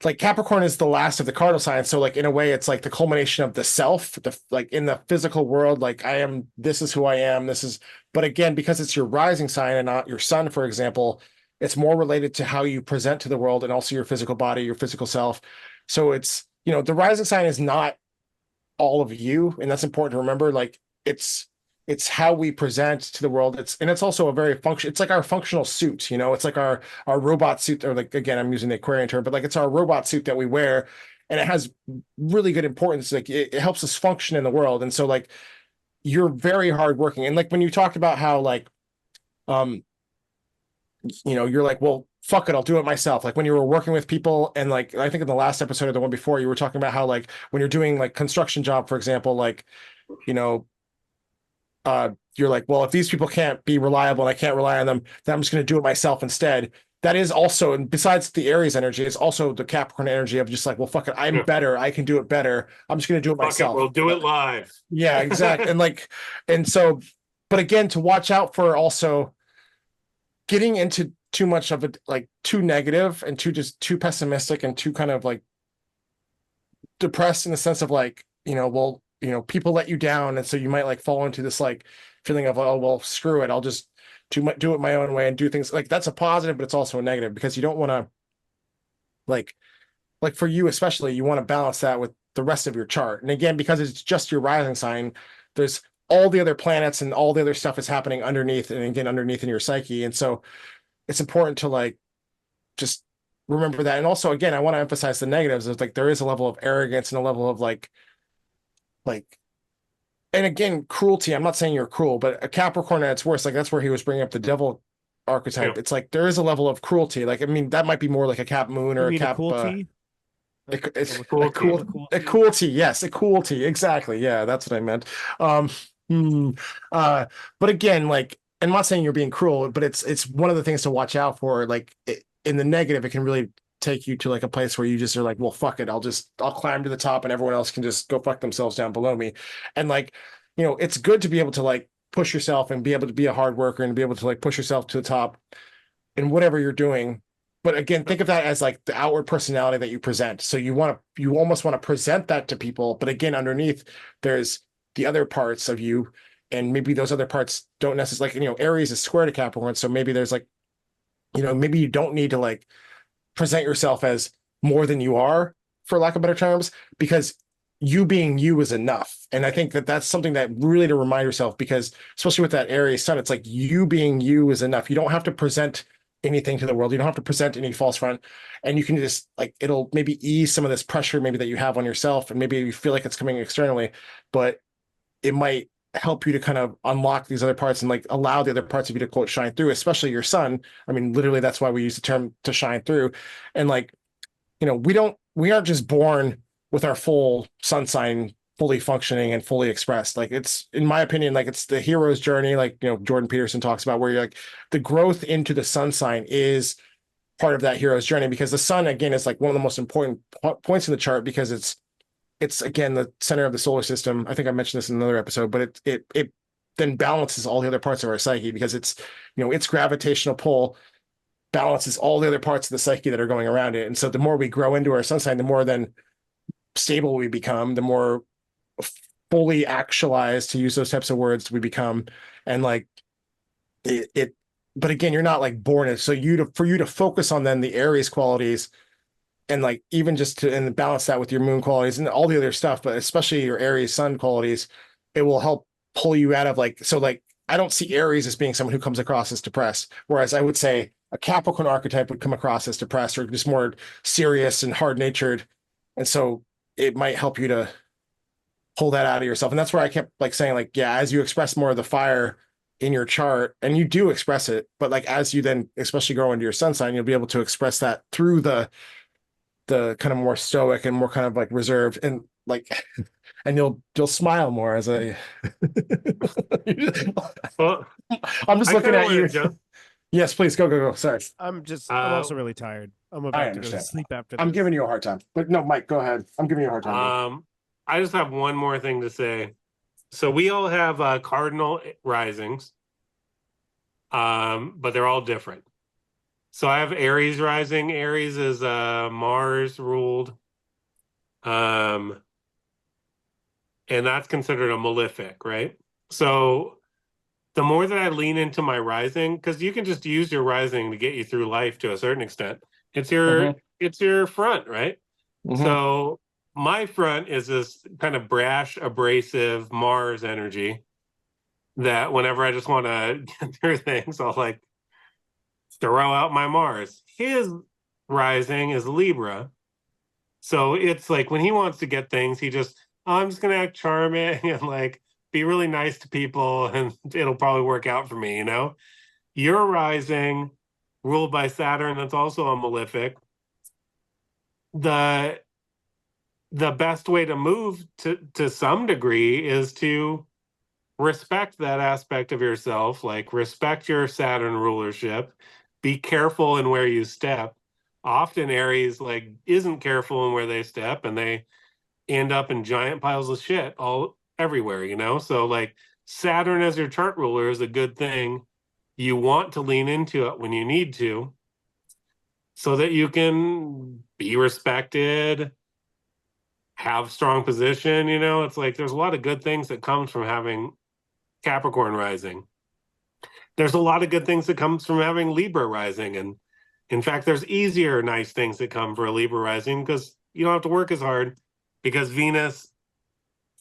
like Capricorn is the last of the cardinal signs, so like in a way it's like the culmination of the self, the like in the physical world, like this is who I am, this is. But again, because it's your rising sign and not your sun, for example, it's more related to how you present to the world and also your physical body, your physical self. So it's, the rising sign is not all of you, and that's important to remember. Like it's how we present to the world. It's also a very it's like our functional suit, it's like our robot suit, or like, again, I'm using the Aquarian term, but like it's our robot suit that we wear, and it has really good importance. Like it helps us function in the world. And so like you're very hardworking. And like when you talked about how like you're like, well, fuck it, I'll do it myself. Like when you were working with people, and like I think in the last episode or the one before, you were talking about how like when you're doing like construction job, for example, like you know you're like, well, if these people can't be reliable and I can't rely on them, then I'm just going to do it myself instead. That is also, and besides the Aries energy, it's also the Capricorn energy of just like, well, fuck it, I'm better, I can do it better, I'm just going to do it myself. We'll do it live. Yeah, exactly. And so, but again, to watch out for also getting into too much of it, like too negative and too pessimistic and too kind of like depressed, in the sense of like, people let you down, and so you might like fall into this like feeling of, oh well, screw it, I'll just do it my own way and do things. Like that's a positive, but it's also a negative, because you don't want to like for you especially, you want to balance that with the rest of your chart. And again, because it's just your rising sign, there's all the other planets and all the other stuff is happening underneath, and again underneath in your psyche. And so it's important to like just remember that. And also, again, I want to emphasize the negatives. Is like there is a level of arrogance and a level of like and again, cruelty. I'm not saying you're cruel, but a Capricorn at its worst, like that's where he was bringing up the devil archetype. It's like there is a level of cruelty. Like, I mean, that might be more like a Cap Moon or a Cap cruelty. It's a cruelty. Yes, a cruelty. Exactly. Yeah, that's what I meant. But again, like, I'm not saying you're being cruel, but it's one of the things to watch out for. Like in the negative, it can really take you to like a place where you just are like, well, fuck it, I'll climb to the top and everyone else can just go fuck themselves down below me. And like, it's good to be able to like push yourself and be able to be a hard worker and be able to like push yourself to the top in whatever you're doing. But again, think of that as like the outward personality that you present. So you almost want to present that to people, but again, underneath there's the other parts of you, and maybe those other parts don't necessarily, like, Aries is square to Capricorn, so maybe there's like, maybe you don't need to like present yourself as more than you are, for lack of better terms, because you being you is enough. And I think that that's something that really to remind yourself, because especially with that Aries sun, it's like you being you is enough. You don't have to present anything to the world. You don't have to present any false front, and you can just like, it'll maybe ease some of this pressure maybe that you have on yourself, and maybe you feel like it's coming externally, but it might help you to kind of unlock these other parts and like allow the other parts of you to quote shine through, especially your sun. I mean, literally that's why we use the term to shine through. And like, we aren't just born with our full sun sign fully functioning and fully expressed. Like, it's, in my opinion, like it's the hero's journey, like, Jordan Peterson talks about, where you're like the growth into the sun sign is part of that hero's journey, because the sun, again, is like one of the most important points in the chart, because it's again the center of the solar system. I think I mentioned this in another episode, but it then balances all the other parts of our psyche, because it's its gravitational pull balances all the other parts of the psyche that are going around it. And so the more we grow into our sun sign, the more then stable we become, the more fully actualized, to use those types of words, we become. And like it but again, you're not like born it. So for you to focus on then the Aries qualities, and like even just to and balance that with your moon qualities and all the other stuff, but especially your Aries sun qualities, it will help pull you out of like, so like I don't see Aries as being someone who comes across as depressed, whereas I would say a Capricorn archetype would come across as depressed or just more serious and hard-natured. And so it might help you to pull that out of yourself. And that's where I kept like saying, like, yeah, as you express more of the fire in your chart, and you do express it, but like as you then especially grow into your sun sign, you'll be able to express that through the kind of more stoic and more kind of like reserved. And like and you'll smile more as I. Well, I'm just I looking kind of at want to you. jump. Yes, please go. Sorry, I'm Uh, also really tired. I'm I about to go to understand. sleep after I'm this. giving you a hard time, but no, Mike, go ahead. I'm giving you a hard time, bro. I just have one more thing to say. So we all have cardinal risings, but they're all different. So I have Aries rising. Aries is Mars ruled, um, and that's considered a malefic, right? So the more that I lean into my rising, because you can just use your rising to get you through life to a certain extent. It's your Mm-hmm. it's your front, right? Mm-hmm. So my front is this kind of brash, abrasive Mars energy that whenever I just want to get through things, I'll like throw out my Mars. His rising is Libra. So it's like when he wants to get things, he just, oh, I'm just going to act charming and like be really nice to people and it'll probably work out for me, you know? Your rising, ruled by Saturn, that's also a malefic. The the best way to move to some degree is to respect that aspect of yourself, like respect your Saturn rulership, be careful in where you step. Often Aries like isn't careful in where they step and they end up in giant piles of shit all everywhere, you know? So like Saturn as your chart ruler is a good thing. You want to lean into it when you need to so that you can be respected, have strong position, you know? It's like there's a lot of good things that comes from having Capricorn rising. There's a lot of good things that comes from having Libra rising. And in fact, there's easier, nice things that come for a Libra rising because you don't have to work as hard because Venus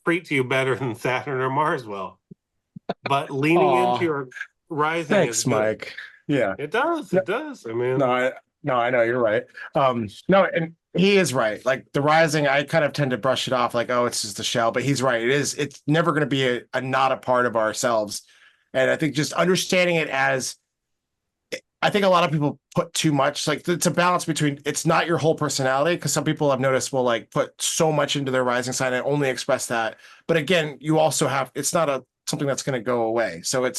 treats you better than Saturn or Mars will. But leaning into Aw, your rising is thanks, good. Mike. Yeah. It does. No, It does. I mean, no, I know you're right. No, and he is right. Like the rising, I kind of tend to brush it off like, oh, it's just a shell, but he's right. It's never going to be a not a part of ourselves. And I think just understanding it as I think a lot of people put too much, like it's a balance between it's not your whole personality, because some people I've noticed will like put so much into their rising sign and only express that. But again, you also have it's not a something that's going to go away. So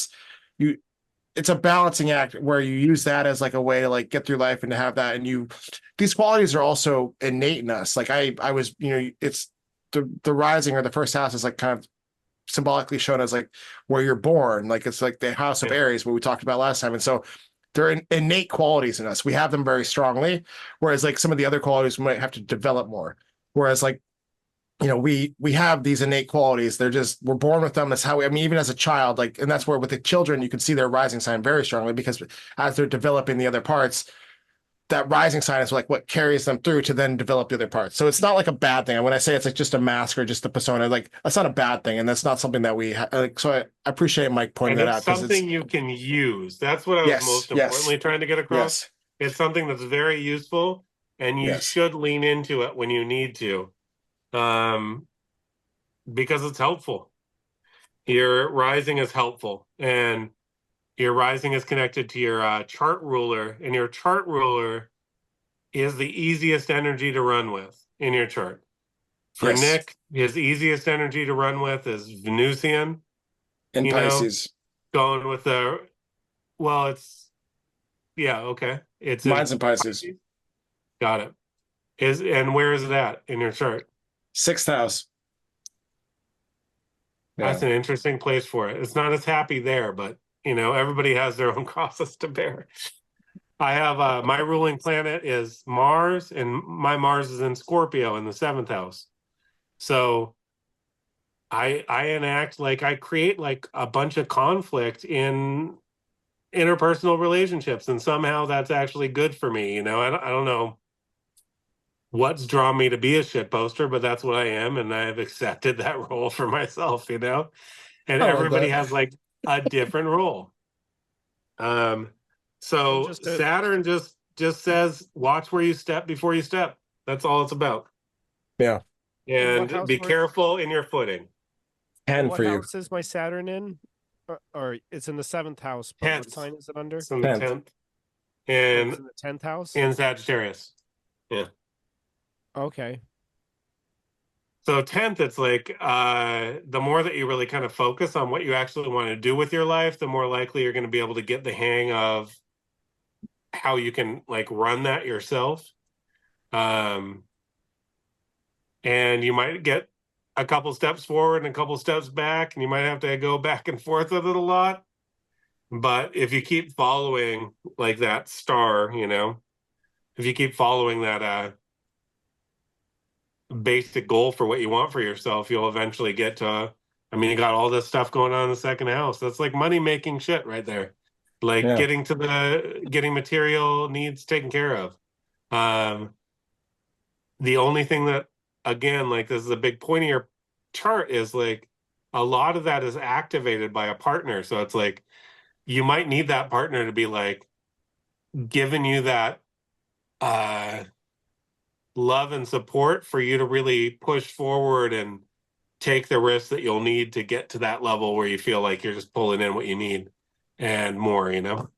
you it's a balancing act where you use that as like a way to like get through life and to have that. And these qualities are also innate in us. Like I was, it's the rising or the first house is like kind of symbolically shown as like where you're born. Like it's like the house of yeah. Aries, what we talked about last time. And so they're innate qualities in us. We have them very strongly. Whereas like some of the other qualities we might have to develop more. Whereas like we have these innate qualities. They're just we're born with them. That's how I mean, even as a child, like, and that's where with the children you can see their rising sign very strongly because as they're developing the other parts, that rising sign is like what carries them through to then develop the other parts. So it's not like a bad thing. And when I say it's like just a mask or just a persona, like that's not a bad thing, and that's not something that like. So I appreciate Mike pointing And that it's out because it's something you can use. That's what I was yes, most yes, importantly trying to get across. yes, It's something that's very useful and you yes, should lean into it when you need to. Um, because it's helpful. Your rising is helpful, and your rising is connected to your chart ruler, and your chart ruler is the easiest energy to run with in your chart. For yes. Nick, his easiest energy to run with is Venusian, In you know, Pisces, going with the, well, it's, yeah, okay. It's in mine's in Pisces, Pisces. Got it. And where is it at in your chart? sixth house. That's Yeah. an interesting place for it. It's not as happy there, but you know, everybody has their own crosses to bear. I have my ruling planet is Mars, and my Mars is in Scorpio in the seventh house. So I enact like I create like a bunch of conflict in interpersonal relationships, and somehow that's actually good for me. You know, I don't know what's drawn me to be a shit poster, but that's what I am, and I've accepted that role for myself. You know, and I love everybody that. has like a different role. Um, And so just to Saturn just says watch where you step before you step. That's all it's about. Yeah. and what And house be were careful in your footing. 10 what for you. house is my Saturn in? Or it's in the seventh house, but what 10th. sign is it under? It's in the 10th. 10th. Oh, it's And in the 10th house. in Sagittarius. Yeah. Okay. So 10th, it's like the more that you really kind of focus on what you actually want to do with your life, the more likely you're going to be able to get the hang of how you can like run that yourself. And you might get a couple steps forward and a couple steps back, and you might have to go back and forth with it a lot. But if you keep following like that star, you know, if you keep following that basic goal for what you want for yourself, you'll eventually get to, I mean, you got all this stuff going on in the second house. That's like money making shit right there. Like Yeah. getting material needs taken care of. The only thing that, again, like this is a big point of your chart, is like a lot of that is activated by a partner. So it's like you might need that partner to be like giving you that love and support for you to really push forward and take the risks that you'll need to get to that level where you feel like you're just pulling in what you need and more, you know?